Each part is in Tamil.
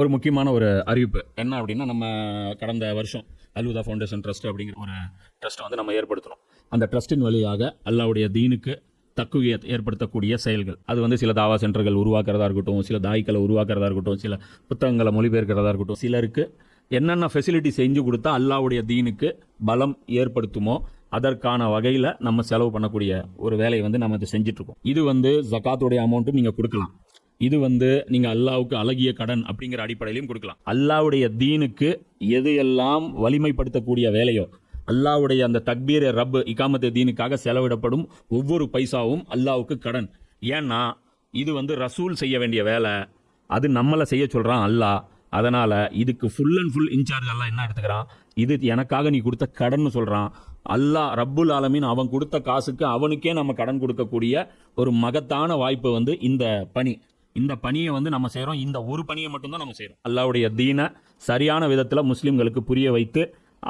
ஒரு முக்கியமான ஒரு அறிவிப்பு என்ன அப்படின்னா, நம்ம கடந்த வருஷம் அல்ஹுதா ஃபவுண்டேஷன் ட்ரஸ்ட் அப்படிங்கிற ஒரு ட்ரஸ்ட்டை வந்து நம்ம ஏற்படுத்தணும். அந்த ட்ரஸ்ட்டின் வழியாக அல்லாஹ்வுடைய தீனுக்கு தக்குவியத் ஏற்படுத்தக்கூடிய செயல்கள், அது வந்து சில தாவா சென்டர்கள் உருவாக்குறதா இருக்கட்டும், சில தாய்க்களை உருவாக்குறதா இருக்கட்டும், சில புத்தகங்களை மொழிபெயர்க்கிறதா இருக்கட்டும், சிலருக்கு என்னென்ன ஃபெசிலிட்டி செஞ்சு கொடுத்தா அல்லாஹ்வுடைய தீனுக்கு பலம் ஏற்படுத்துமோ அதற்கான வகையில் நம்ம செலவு பண்ணக்கூடிய ஒரு வேலையை வந்து நம்ம இதை செஞ்சிட்ருக்கோம். இது வந்து ஜகாத்துடைய அமௌண்ட்டும் நீங்கள் கொடுக்கலாம். இது வந்து நீங்கள் அல்லாஹ்வுக்கு அழகிய கடன் அப்படிங்கிற அடிப்படையிலையும் கொடுக்கலாம். அல்லாஹ்வுடைய தீனுக்கு எது எல்லாம் வலிமைப்படுத்தக்கூடிய வேலையோ, அல்லாஹ்வுடைய அந்த தக்பீர் ரப் இகாமத்து தீனுக்காக செலவிடப்படும் ஒவ்வொரு பைசாவும் அல்லாஹ்வுக்கு கடன். ஏன்னா இது வந்து ரசூல் செய்ய வேண்டிய வேலை, அது நம்மளை செய்ய சொல்கிறான் அல்லாஹ். அதனால் இதுக்கு ஃபுல் அண்ட் ஃபுல் இன்சார்ஜ் அல்லாஹ் என்ன எடுத்துக்கிறான், இது எனக்காக நீ கொடுத்த கடன் சொல்கிறான். அல்லாஹ் ரப்புல் ஆலமீன் அவன் கொடுத்த காசுக்கு அவனுக்கே நம்ம கடன் கொடுக்கக்கூடிய ஒரு மகத்தான வாய்ப்பு வந்து இந்த பணி. இந்த பணியை வந்து நம்ம செய்கிறோம். இந்த ஒரு பணியை மட்டும்தான் நம்ம செய்கிறோம். அல்லாஹ்வுடைய தீனை சரியான விதத்தில் முஸ்லீம்களுக்கு புரிய வைத்து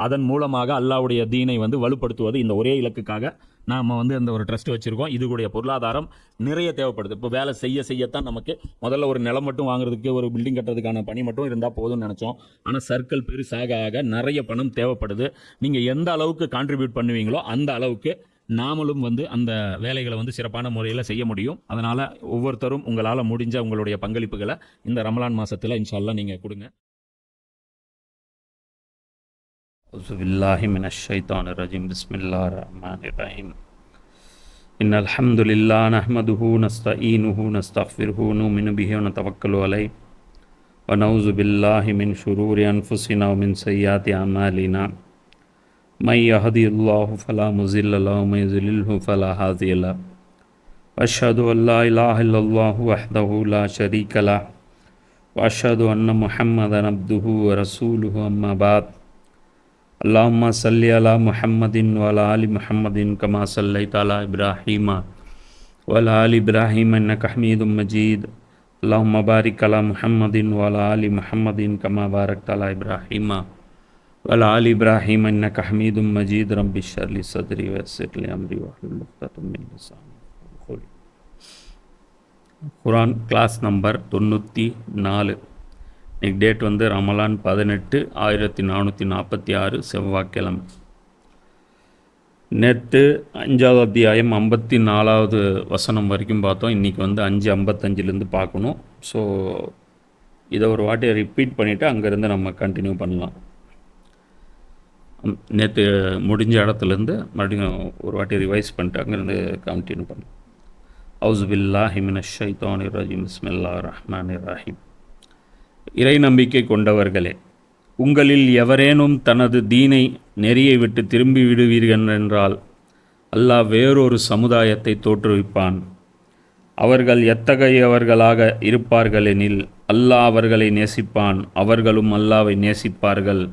அதன் மூலமாக அல்லாஹ்வுடைய தீனை வந்து வலுப்படுத்துவது, இந்த ஒரே இலக்குக்காக நாம் வந்து இந்த ஒரு ட்ரஸ்ட் வச்சுருக்கோம். இதுடைய பொருளாதாரம் நிறைய தேவைப்படுது. இப்போ வேலை செய்யத்தான் நமக்கு முதல்ல ஒரு நிலம் மட்டும் வாங்குறதுக்கு, ஒரு பில்டிங் கட்டுறதுக்கான பணி மட்டும் இருந்தால் போதும்னு நினச்சோம். ஆனால் சர்க்கிள் பெருசாக ஆக நிறைய பணம் தேவைப்படுது. நீங்கள் எந்த அளவுக்கு கான்ட்ரிபியூட் பண்ணுவீங்களோ அந்த அளவுக்கு நாமளும் வந்து அந்த வேலைகளை வந்து சிறப்பான முறையில் செய்ய முடியும். அதனால் ஒவ்வொருத்தரும் உங்களால் முடிஞ்ச உங்களுடைய பங்களிப்புகளை இந்த ரமலான் மாதத்தில் இன்ஷா அல்லாஹ் நீங்கள் கொடுங்க. அவுஸுபில்லாஹி மினஷ் ஷைத்தானிர் ரஜீம். பிஸ்மில்லாஹிர் ரஹ்மானிர் ரஹீம். இன்னல் ஹம்துலில்லாஹ் நஹ்மதுஹு நஸ்தஈனுஹு நஸ்தக்ஃபிருஹு நுமினு பிஹி வ நதவக்கலு அலைஹி வ நஊஸு பில்லாஹி மின் ஷுரூரி அன்ஃபுஸினா வ மின் ஸய்யிஆத்தி அமாலினா. மை யஹ்திஹில்லாஹு ஃபலா முஸில்ல லஹு வ மை யுضللஹு ஃபலா ஹாதிய லஹு. அஷ்ஹது அன் லா இலாஹ இல்லல்லாஹு வஹ்தஹு லா ஷரீக லஹு வ அஷ்ஹது அன்ன முஹம்மதன் அப்துஹு வ ரசூலுஹு. அம்மா பஅத். அல்லாஹும்ம ஸல்லி அலா முஹம்மதின் வ அலா ஆலி முஹம்மதின் கமா ஸல்லைத அலா இப்ராஹீம வ அலா ஆலி இப்ராஹீம இன்னக ஹமீதும் மஜீத். அல்லாஹும்ம பாரிக் அலா முஹம்மதின் வ அலா ஆலி முஹம்மதின் கமா பாரக்த அலா இப்ராஹீம வ அலா ஆலி இப்ராஹீம இன்னக ஹமீதும் மஜீத். ரப்பி ஷ்ரஹ் லி ஸத்ரி வ யஸ்ஸிர் லி அம்ரி வஹ்லுல் உக்ததம் மின் லிசானி யஃப்கஹூ. குர்ஆன் கிளாஸ் நம்பர் 94. இன்னைக்கு டேட் வந்து ரமலான் 18 1446 செவ்வாய்க்கிழமை. நேற்று 5வது அத்தியாயம் 54வது வசனம் வரைக்கும் பார்த்தோம். இன்றைக்கி வந்து 5:55 பார்க்கணும். ஸோ இதை ஒரு வாட்டி ரிப்பீட் பண்ணிவிட்டு அங்கேருந்து நம்ம கண்டினியூ பண்ணலாம். நேற்று முடிஞ்ச இடத்துலேருந்து மறுபடியும் ஒரு வாட்டி ரிவைஸ் பண்ணிட்டு அங்கேருந்து கண்டினியூ பண்ணலாம். அவுஸு பில்லாஹி மினஷ் ஷைத்தானிர் ரஜீம். பிஸ்மில்லாஹிர் ரஹ்மானிர் ரஹீம். இறை நம்பிக்கை கொண்டவர்களே, உங்களில் எவரேனும் தனது தீனை நெறியை விட்டு திரும்பி விடுவீர்கள் என்றால் அல்லாஹ் வேறொரு சமுதாயத்தை தோற்றுவிப்பான். அவர்கள் எத்தகையவர்களாக இருப்பார்களெனில் அல்லாஹ் அவர்களை நேசிப்பான், அவர்களும் அல்லாஹ்வை நேசிப்பார்கள்.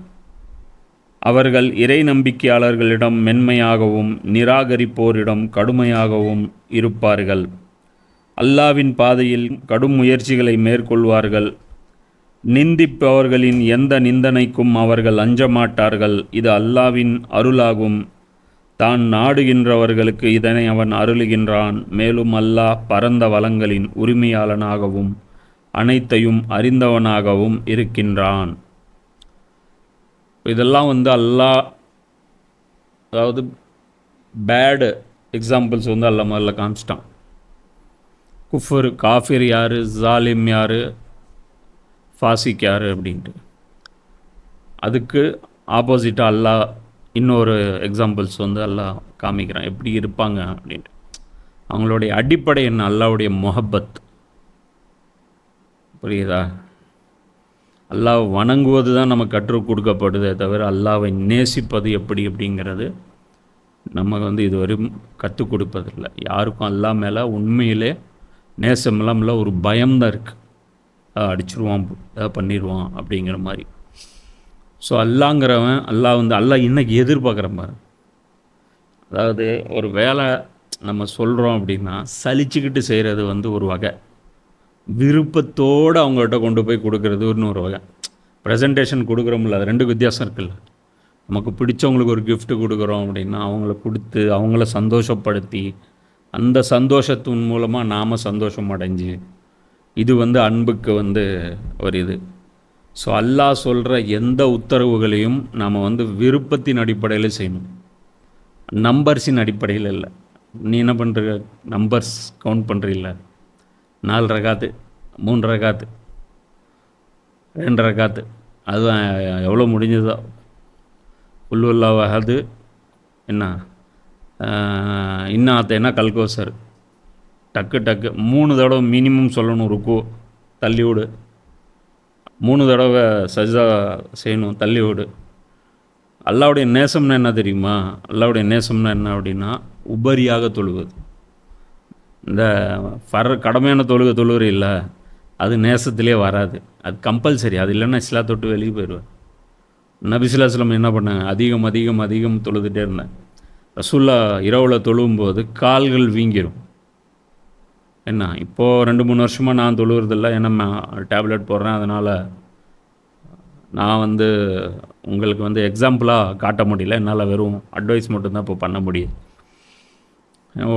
அவர்கள் இறை நம்பிக்கையாளர்களிடம் மென்மையாகவும் நிராகரிப்போரிடம் கடுமையாகவும் இருப்பார்கள். அல்லாஹ்வின் பாதையில் கடும் முயற்சிகளை மேற்கொள்வார்கள். நிந்திப்பவர்களின் எந்த நிந்தனைக்கும் அவர்கள் அஞ்சமாட்டார்கள். இது அல்லாஹ்வின் அருளாகும். தான் நாடுகின்றவர்களுக்கு இதனை அவன் அருளுகின்றான். மேலும் அல்லாஹ் பரந்த வளங்களின் உரிமையாளனாகவும் அனைத்தையும் அறிந்தவனாகவும் இருக்கின்றான். இதெல்லாம் வந்து அல்லாஹ், அதாவது பேடு எக்ஸாம்பிள்ஸ் வந்து அல்லாஹ் முதல்ல காமிச்சிட்டான். குஃபர் காஃபிர் யார், ஜாலிம் யார், ஃபாசிக் யார் அப்படின்ட்டு. அதுக்கு ஆப்போசிட்டாக அல்லாஹ் இன்னொரு எக்ஸாம்பிள்ஸ் வந்து அல்லாஹ் காமிக்கிறான் எப்படி இருப்பாங்க அப்படின்ட்டு. அவங்களுடைய அடிப்படை என்ன, அல்லாஹ்வுடைய முஹப்பத். புரியுதா? அல்லாஹ் வணங்குவது தான் நமக்கு கற்றுக் கொடுக்கப்படுதே தவிர அல்லாஹ்வை நேசிப்பது எப்படி அப்படிங்கிறது நம்ம வந்து இதுவரையும் கற்றுக் கொடுப்பதில்லை யாருக்கும். அல்லாஹ் மேலே உண்மையிலே நேசமெல்லாம் இல்லை, ஒரு பயம்தான் இருக்குது. அடிச்சிருவான், ஏதாவது பண்ணிடுவான் அப்படிங்கிற மாதிரி. ஸோ அல்லாங்கிறவன் அல்லாஹ் வந்து அல்லாஹ் இன்னைக்கு எதிர்பார்க்குற மாதிரி. அதாவது ஒரு வேலை நம்ம சொல்கிறோம் அப்படின்னா சலிச்சுக்கிட்டு செய்கிறது வந்து ஒரு வகை, விருப்பத்தோடு அவங்கள்ட்ட கொண்டு போய் கொடுக்கறது இன்னொரு வகை. ப்ரெசன்டேஷன் கொடுக்குறோம்ல, அது ரெண்டு வித்தியாசம் இருக்குல்ல. நமக்கு பிடிச்சவங்களுக்கு ஒரு கிஃப்ட்டு கொடுக்குறோம் அப்படின்னா அவங்கள கொடுத்து அவங்கள சந்தோஷப்படுத்தி அந்த சந்தோஷத்தின் மூலமாக நாம் சந்தோஷம் அடைஞ்சு, இது வந்து அன்புக்கு வந்து ஒரு இது. ஸோ அல்லாஹ் சொல்கிற எந்த உத்தரவுகளையும் நாம் வந்து விருப்பத்தின் அடிப்படையில் செய்யணும், நம்பர்ஸின் அடிப்படையில் இல்லை. நீ என்ன பண்ணுற, நம்பர்ஸ் கவுண்ட் பண்ணுறீல்ல, 4 ரகாத்து 3 ரகாத்து 2 ரகாத்து, அதுதான் எவ்வளோ முடிஞ்சதோ. உள்ளுல்லாவது என்ன இன்னாத்த என்ன கல்கோசர், டக்கு டக்கு 3 தடவை மினிமம் சொல்லணும். ருக்கு தள்ளி விடு, 3 தடவை சஜ்தா செய்யணும், தள்ளி விடு. அல்லாவுடைய நேசம்னா என்ன தெரியுமா? அல்லாவுடைய நேசம்னா என்ன அப்படின்னா உபரியாக தொழுவது. இந்த கடமையான தொழுகிற இல்லை, அது நேசத்திலே வராது, அது கம்பல்சரி. அது இல்லைன்னா இஸ்லாத்தொட்டு வெளியே போயிடுவேன். நபி ஸல்லல்லாஹு அலைஹி வஸல்லம் என்ன பண்ணாங்க, அதிகம் அதிகம் அதிகம் தொழுதுகிட்டே இருந்தேன். ரசூல்லா இரவில் தொழுவும்போது கால்கள் வீங்கிரும். என்ன இப்போது 2-3 வருஷமாக நான் தொழுகிறதில்ல, ஏன்னா டேப்லெட் போடுறேன். அதனால் நான் வந்து உங்களுக்கு வந்து எக்ஸாம்பிளாக காட்ட முடியல, என்னால் வெறும் அட்வைஸ் மட்டும்தான் இப்போ பண்ண முடியும்,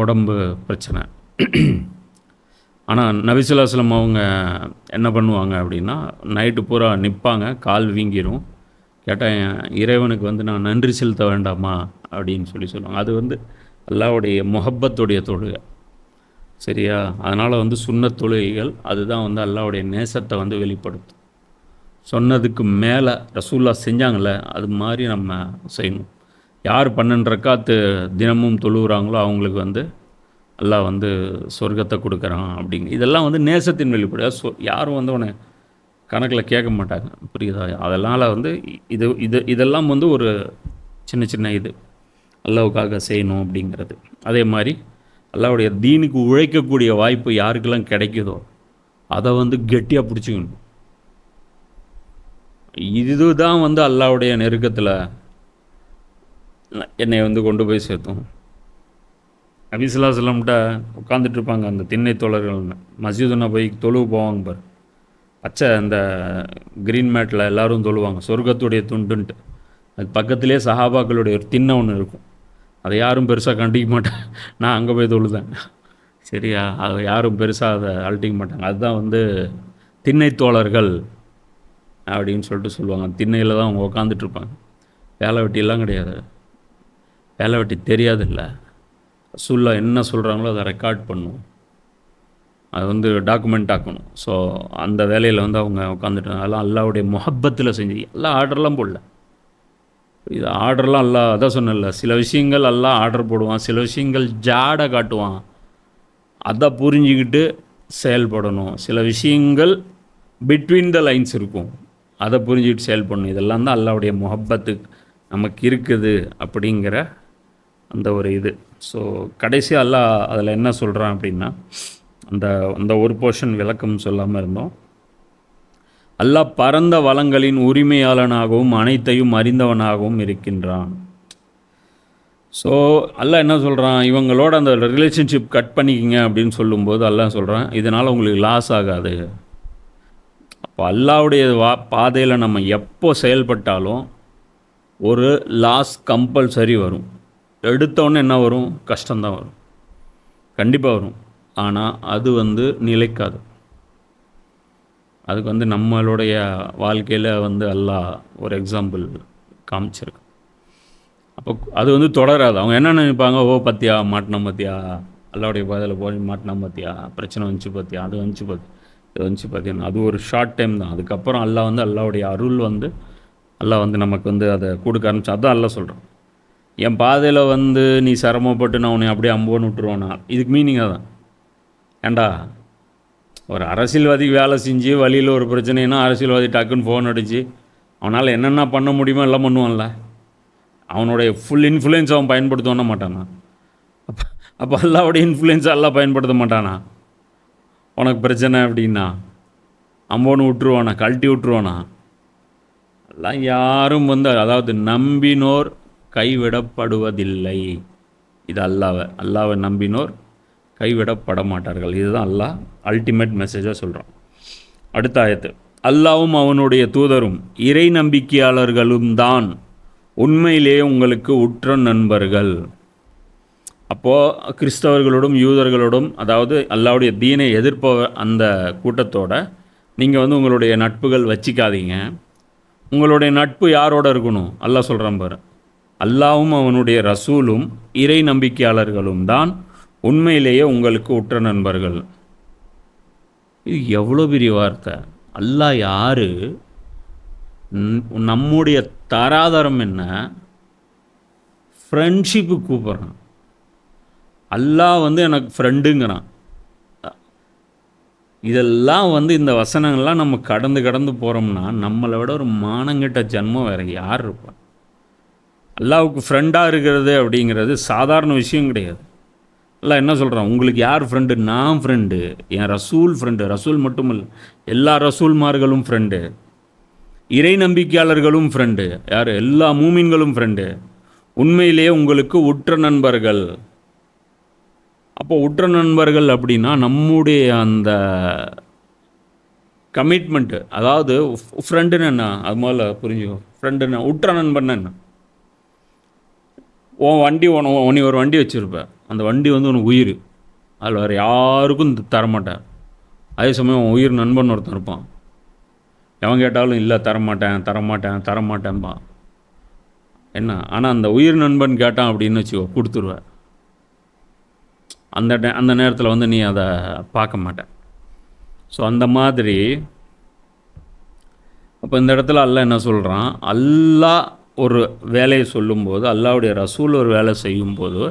உடம்பு பிரச்சனை. ஆனால் நபி ஸல்லல்லாஹு அலைஹி வஸல்லம் அவங்க என்ன பண்ணுவாங்க அப்படின்னா, நைட்டு பூரா நிற்பாங்க, கால் வீங்கிரும். கேட்டால் இறைவனுக்கு வந்து நான் நன்றி செலுத்த வேண்டாமா அப்படின்னு சொல்லுவாங்க. அது வந்து அல்லாஹ்வுடைய முஹப்பத்துடைய தொழுகை, சரியா? அதனால் வந்து சுன்னத் தொழுகைகள் அதுதான் வந்து அல்லாஹ்வுடைய நேசத்தை வந்து வெளிப்படுத்தும். சொன்னதுக்கு மேலே ரசூல்லா செஞ்சாங்கள்ல, அது மாதிரி நம்ம செய்யணும். யார் 12 ரக்காத்து தினமும் தொழுகிறாங்களோ அவங்களுக்கு வந்து அல்லாஹ் வந்து சொர்க்கத்தை கொடுக்குறான் அப்படிங்க. இதெல்லாம் வந்து நேசத்தின் வெளிப்பாடு. யாரும் வந்து உன்னை கணக்கில் கேட்க மாட்டாங்க, புரியுதா? அதனால் வந்து இதெல்லாம் வந்து ஒரு சின்ன சின்ன இது அல்லாஹ்வுக்காக செய்யணும் அப்படிங்கிறது. அதே மாதிரி அல்லாஹ்வுடைய தீனுக்கு உழைக்கக்கூடிய வாய்ப்பு யாருக்கெல்லாம் கிடைக்குதோ அதை வந்து கெட்டியாக பிடிச்சிக்கணும். இதுதான் வந்து அல்லாஹ்வுடைய நெருக்கத்தில் என்னை வந்து கொண்டு போய் சேர்த்தோம். நபி ஸல்லல்லாஹு அலைஹி வஸல்லம்கிட்ட உட்காந்துட்டு இருப்பாங்க அந்த திண்ணை தோழர்கள், மஸ்ஜிதுன்னா போய் தொழுவு போவாங்க பார், பச்சை அந்த க்ரீன் மேட்டில் எல்லோரும் தொழுவாங்க, சொர்க்கத்துடைய துண்டுன்ட்டு. அது பக்கத்துலேயே சஹாபாக்களுடைய ஒரு திண்ணை ஒன்று இருக்கும், அதை யாரும் பெருசாக கண்டிக்க மாட்டாங்க. நான் அங்கே போய் தொழுதேன், சரியா? அதை யாரும் பெருசாக அதை அழட்டிக்க மாட்டாங்க. அதுதான் வந்து திண்ணை தோழர்கள் அப்படின்னு சொல்லிட்டு சொல்லுவாங்க. திண்ணையில் தான் அவங்க உட்காந்துட்ருப்பாங்க. வேலை வெட்டியெல்லாம் கிடையாது, வேலை வெட்டி தெரியாதில்ல. ரசூலுல்லாஹ் என்ன சொல்கிறாங்களோ அதை ரெக்கார்ட் பண்ணும், அது வந்து டாக்குமெண்ட் ஆக்கணும். ஸோ அந்த வேலையில் வந்து அவங்க உட்காந்துட்டு அதெல்லாம் அல்லாஹ்வுடைய முஹப்பத்தில் செஞ்சு எல்லாம் ஆர்டர்லாம் போடல. இது ஆர்டர்லாம் அல்லாஹ் அதான் சொன்னல, சில விஷயங்கள் அல்லாஹ் ஆர்டர் போடுவான், சில விஷயங்கள் ஜாடை காட்டுவான், அதை புரிஞ்சுக்கிட்டு செயல்படணும். சில விஷயங்கள் பிட்வீன் த லைன்ஸ் இருக்கும், அதை புரிஞ்சுக்கிட்டு செயல்படணும். இதெல்லாம் தான் அல்லாஹ்வுடைய முஹப்பத்து நமக்கு இருக்குது அப்படிங்கிற அந்த ஒரு இது. ஸோ கடைசியாக அல்லாஹ் அதில் என்ன சொல்கிறான் அப்படின்னா, அந்த ஒரு போர்ஷன் விளக்கம் சொல்லாமல் இருந்தோம். அல்லாஹ் பரந்த வளங்களின் உரிமையாளனாகவும் அனைத்தையும் அறிந்தவனாகவும் இருக்கின்றான். ஸோ அல்லாஹ் என்ன சொல்கிறான், இவங்களோட அந்த ரிலேஷன்ஷிப் கட் பண்ணிக்கிங்க அப்படின்னு சொல்லும்போது அல்லாஹ் சொல்கிறான், இதனால் உங்களுக்கு லாஸ் ஆகாது. அப்போ அல்லாஹ்வுடைய பாதையில் நம்ம எப்போ செயல்பட்டாலும் ஒரு லாஸ் கம்பல்சரி வரும். எடுத்தோன்னே என்ன வரும், கஷ்டம்தான் வரும், கண்டிப்பாக வரும். ஆனால் அது வந்து நிலைக்காது. அதுக்கு வந்து நம்மளுடைய வாழ்க்கையில் வந்து அல்லாஹ் ஒரு எக்ஸாம்பிள் காமிச்சிருக்கு. அப்போ அது வந்து தொடராது. அவங்க என்ன நினைப்பாங்க, ஓ பத்தியா மாட்டினா பத்தியா, அல்லாவுடைய பாதையில் போய் மாட்டினா பத்தியா, பிரச்சனை வந்துச்சு பத்தியா, அது வந்துச்சு பத்தியா, இது வந்துச்சு பார்த்தியா. அது ஒரு ஷார்ட் டைம் தான். அதுக்கப்புறம் அல்லாஹ் வந்து அல்லாவுடைய அருள் வந்து அல்லாஹ் வந்து நமக்கு வந்து அதை கொடுக்க ஆரம்பிச்சு. அதுதான் அல்லாஹ் சொல்கிறான், என் பாதையில் வந்து நீ சிரமப்பட்டு நான் உன்னை அப்படியே அம்போன்னு விட்டுருவானா. இதுக்கு மீனிங் தான். ஏண்டா ஒரு அரசியல்வாதிக்கு வேலை செஞ்சு வழியில் ஒரு பிரச்சனைனா அரசியல்வாதி டக்குன்னு ஃபோன் அடித்து அவனால் என்னென்ன பண்ண முடியுமோ எல்லாம் பண்ணுவான்ல. அவனுடைய ஃபுல் இன்ஃப்ளூயன்ஸ் அவன் பயன்படுத்தவன மாட்டானா? அப்போ அல்லாவுடைய இன்ஃப்ளூயன்ஸ் எல்லாம் பயன்படுத்த மாட்டானா? உனக்கு பிரச்சனை அப்படின்னா அம்போன்னு விட்டுருவானா, கழட்டி விட்டுருவானா? எல்லாம் யாரும் வந்து அதாவது நம்பினோர் கைவிடப்படுவதில்லை. இது அல்லாவை நம்பினோர் கைவிடப்பட மாட்டார்கள். இதுதான் அல்லாஹ் அல்டிமேட் மெசேஜாக சொல்கிறான். அடுத்த ஆயத்து, அல்லாவும் அவனுடைய தூதரும் இறை நம்பிக்கையாளர்களும் தான் உண்மையிலேயே உங்களுக்கு உற்ற நண்பர்கள். அப்போது கிறிஸ்தவர்களோடும் யூதர்களோடும், அதாவது அல்லாவுடைய தீனை எதிர்ப்ப அந்த கூட்டத்தோட நீங்கள் வந்து உங்களுடைய நட்புகள் வச்சிக்காதீங்க. உங்களுடைய நட்பு யாரோட இருக்கணும்? அல்லாஹ் சொல்கிறான் பாரு, அல்லாஹ்வும் அவனுடைய ரசூலும் இறை நம்பிக்கையாளர்களும் தான் உண்மையிலேயே உங்களுக்கு உற்ற நண்பர்கள். இது எவ்வளோ பெரிய வார்த்தை! அல்லாஹ் யார்? நம்முடைய தராதரம் என்ன? ஃப்ரெண்ட்ஷிப்பு கூப்பிட்றான். அல்லாஹ் வந்து எனக்கு ஃப்ரெண்டுங்கிறான். இதெல்லாம் வந்து இந்த வசனங்கள்லாம் நம்ம கடந்து கடந்து போகிறோம்னா நம்மளை விட ஒரு மானங்கிட்ட ஜன்மம் வேறு யார் இருப்பா? அல்லாஹ்வுக்கு ஃப்ரெண்டாக இருக்கிறது அப்படிங்கிறது சாதாரண விஷயம் கிடையாது. அல்லாஹ் என்ன சொல்கிறான்? உங்களுக்கு யார் ஃப்ரெண்டு? நான் ஃப்ரெண்டு, என் ரசூல் ஃப்ரெண்டு. ரசூல் மட்டுமில்லை, எல்லா ரசூல்மார்களும் ஃப்ரெண்டு, இறை நம்பிக்கையாளர்களும் ஃப்ரெண்டு. யார்? எல்லா மூமின்களும் ஃப்ரெண்டு. உண்மையிலேயே உங்களுக்கு உற்ற நண்பர்கள். அப்போ உற்ற நண்பர்கள் அப்படின்னா நம்முடைய அந்த கமிட்மெண்ட்டு, அதாவது ஃப்ரெண்டுன்னு என்ன அது முதல்ல புரிஞ்சுக்கோ. ஃப்ரெண்டுன்னு உற்ற நண்பன் என்ன? உன் வண்டி நீ ஒரு வண்டி வச்சுருப்ப, அந்த வண்டி வந்து உனக்கு உயிர், அதில் வேறு யாருக்கும் தரமாட்டேன். அதே சமயம் உன் உயிர் நண்பன் ஒருத்தன் இருப்பான், எவன் கேட்டாலும் இல்லை தரமாட்டேன் தரமாட்டேன் தரமாட்டேன்பா. என்ன ஆனால் அந்த உயிர் நண்பன் கேட்டான் அப்படின்னு வச்சுக்கோ, கொடுத்துருவேன். அந்த நேரத்தில் வந்து நீ அதை பார்க்க மாட்டேன். ஸோ அந்த மாதிரி அப்போ இந்த இடத்துல அல்லாஹ் என்ன சொல்கிறான்? அல்லாஹ் ஒரு வேலையை சொல்லும்போது, அல்லாஹ்வுடைய ரசூல் ஒரு வேலை செய்யும்போது,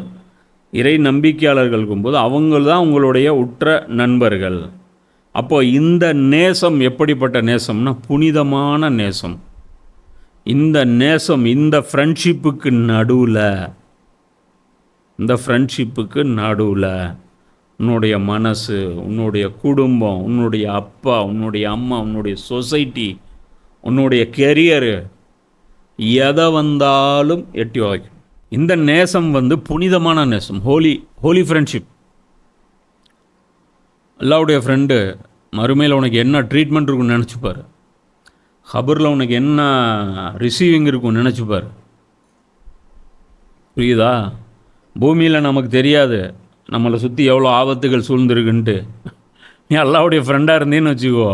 இறை நம்பிக்கையாளர்களுக்கும் போது அவங்க தான் உங்களுடைய உற்ற நண்பர்கள். அப்போது இந்த நேசம் எப்படிப்பட்ட நேசம்னா புனிதமான நேசம். இந்த நேசம், இந்த ஃப்ரெண்ட்ஷிப்புக்கு நடுவில் உன்னுடைய மனசு, உன்னுடைய குடும்பம், உன்னுடைய அப்பா, உன்னுடைய அம்மா, உன்னுடைய சொசைட்டி, உன்னுடைய கெரியரு, எதை வந்தாலும் எட்டி வைக்கும். இந்த நேசம் வந்து புனிதமான நேசம், ஹோலி ஃப்ரெண்ட்ஷிப். அல்லாஹ்வுடைய ஃப்ரெண்டு மறுமையில் உனக்கு என்ன ட்ரீட்மெண்ட் இருக்குன்னு நினச்சிப்பார். ஹபரில் உனக்கு என்ன ரிசீவிங் இருக்குன்னு நினச்சிப்பார். புரியுதா? பூமியில் நமக்கு தெரியாது நம்மளை சுற்றி எவ்வளோ ஆபத்துகள் சூழ்ந்துருக்குன்ட்டு. நீ அல்லாஹ்வுடைய ஃப்ரெண்டாக இருந்தேன்னு வச்சுக்கோ,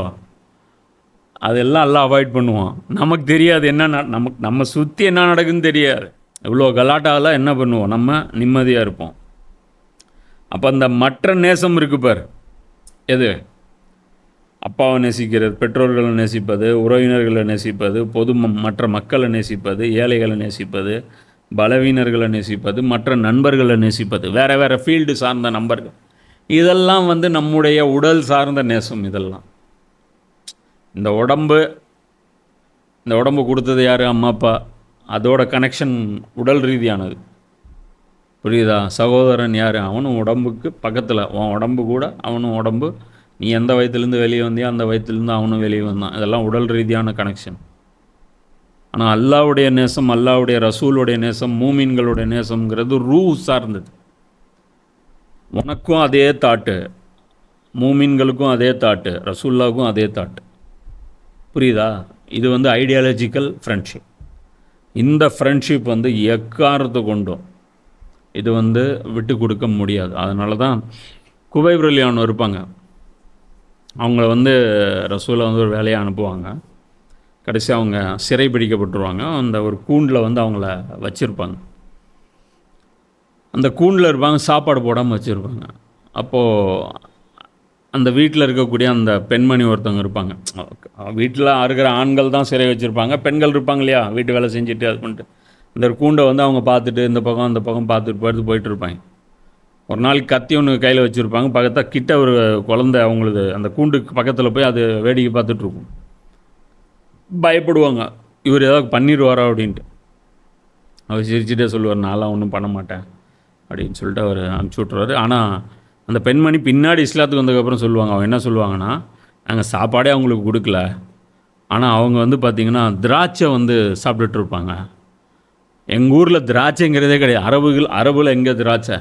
அதெல்லாம் எல்லாம் அவாய்ட் பண்ணுவான். நமக்கு தெரியாது என்ன நம்ம சுற்றி என்ன நடக்குதுன்னு தெரியாது. இவ்வளோ கலாட்டாவில் என்ன பண்ணுவோம்? நம்ம நிம்மதியாக இருப்போம். அப்போ அந்த மற்ற நேசம் இருக்கு பார், எது? அப்பாவை நேசிக்கிறது, பெற்றோர்களை நேசிப்பது, உறவினர்களை நேசிப்பது, மற்ற மக்களை நேசிப்பது, ஏழைகளை நேசிப்பது, பலவீனர்களை நேசிப்பது, மற்ற நண்பர்களை நேசிப்பது, வேறு வேறு ஃபீல்டு சார்ந்த நண்பர்கள், இதெல்லாம் வந்து நம்முடைய உடல் சார்ந்த நேசம். இதெல்லாம் இந்த உடம்பு கொடுத்தது யார்? அம்மா அப்பா. அதோட கனெக்ஷன் உடல் ரீதியானது. புரியுதா? சகோதரன் யார்? அவனும் உடம்புக்கு பக்கத்தில், உன் உடம்பு கூட அவனும் உடம்பு. நீ எந்த வயத்துலேருந்து வெளியே வந்தியோ அந்த வயத்துலேருந்து அவனும் வெளியே வந்தான். இதெல்லாம் உடல் ரீதியான கனெக்ஷன். ஆனால் அல்லாஹ்வுடைய நேசம், அல்லாஹ்வுடைய ரசூலுடைய நேசம், மூமின்களுடைய நேசம்ங்கிறது ரூ சார்ந்தது. உனக்கும் அதே தாட்டு, மூமின்களுக்கும் அதே தாட்டு, ரசூல்லாவுக்கும் அதே தாட்டு. புரியுதா? இது வந்து ஐடியாலஜிக்கல் ஃப்ரெண்ட்ஷிப். இந்த ஃப்ரெண்ட்ஷிப் வந்து எக்காரத்தை கொண்டும் இது வந்து விட்டு கொடுக்க முடியாது. அதனால தான் குவைப் ரலியல்லாஹு இருப்பாங்க, அவங்கள வந்து ரசூலை வந்து ஒரு வேலையை அனுப்புவாங்க. கடைசி அவங்க சிறை பிடிக்கப்பட்டுருவாங்க. அந்த ஒரு கூண்டில் வந்து அவங்கள வச்சுருப்பாங்க. அந்த கூண்டில் இருப்பாங்க, சாப்பாடு போடாமல் வச்சுருப்பாங்க. அப்போது அந்த வீட்டில் இருக்கக்கூடிய அந்த பெண்மணி ஒருத்தவங்க இருப்பாங்க. வீட்டில் இருக்கிற ஆண்கள் தான் சிறை வச்சுருப்பாங்க, பெண்கள் இருப்பாங்க இல்லையா, வீட்டு வேலை செஞ்சுட்டு அது பண்ணிட்டு அந்த ஒரு கூண்டை வந்து அவங்க பார்த்துட்டு இந்த பக்கம் அந்த பக்கம் பார்த்துட்டு போயிட்டுருப்பாங்க. ஒரு நாளைக்கு கத்தி ஒன்று கையில் வச்சுருப்பாங்க. பக்கத்தில் கிட்ட ஒரு குழந்தை அவங்களுக்கு அந்த கூண்டுக்கு பக்கத்தில் போய் அது வேடிக்கை பார்த்துட்ருக்கும். பயப்படுவாங்க, இவர் ஏதாவது பண்ணிடுவாரா அப்படின்ட்டு. அவர் சிரிச்சுட்டே சொல்லுவார், நான்லாம் ஒன்றும் பண்ண மாட்டேன் அப்படின்னு சொல்லிட்டு அவர் அனுப்பிச்சி விட்ருவார். ஆனால் அந்த பெண்மணி பின்னாடி இஸ்லாத்துக்கு வந்ததுக்கப்புறம் சொல்லுவாங்க, அவங்க என்ன சொல்லுவாங்கன்னா, நாங்கள் சாப்பாடே அவங்களுக்கு கொடுக்கல, ஆனால் அவங்க வந்து பார்த்திங்கன்னா திராட்சை வந்து சாப்பிட்டுட்ருப்பாங்க. எங்கள் ஊரில் திராட்சைங்கிறதே கிடையாது. அரபுல எங்கே திராட்சை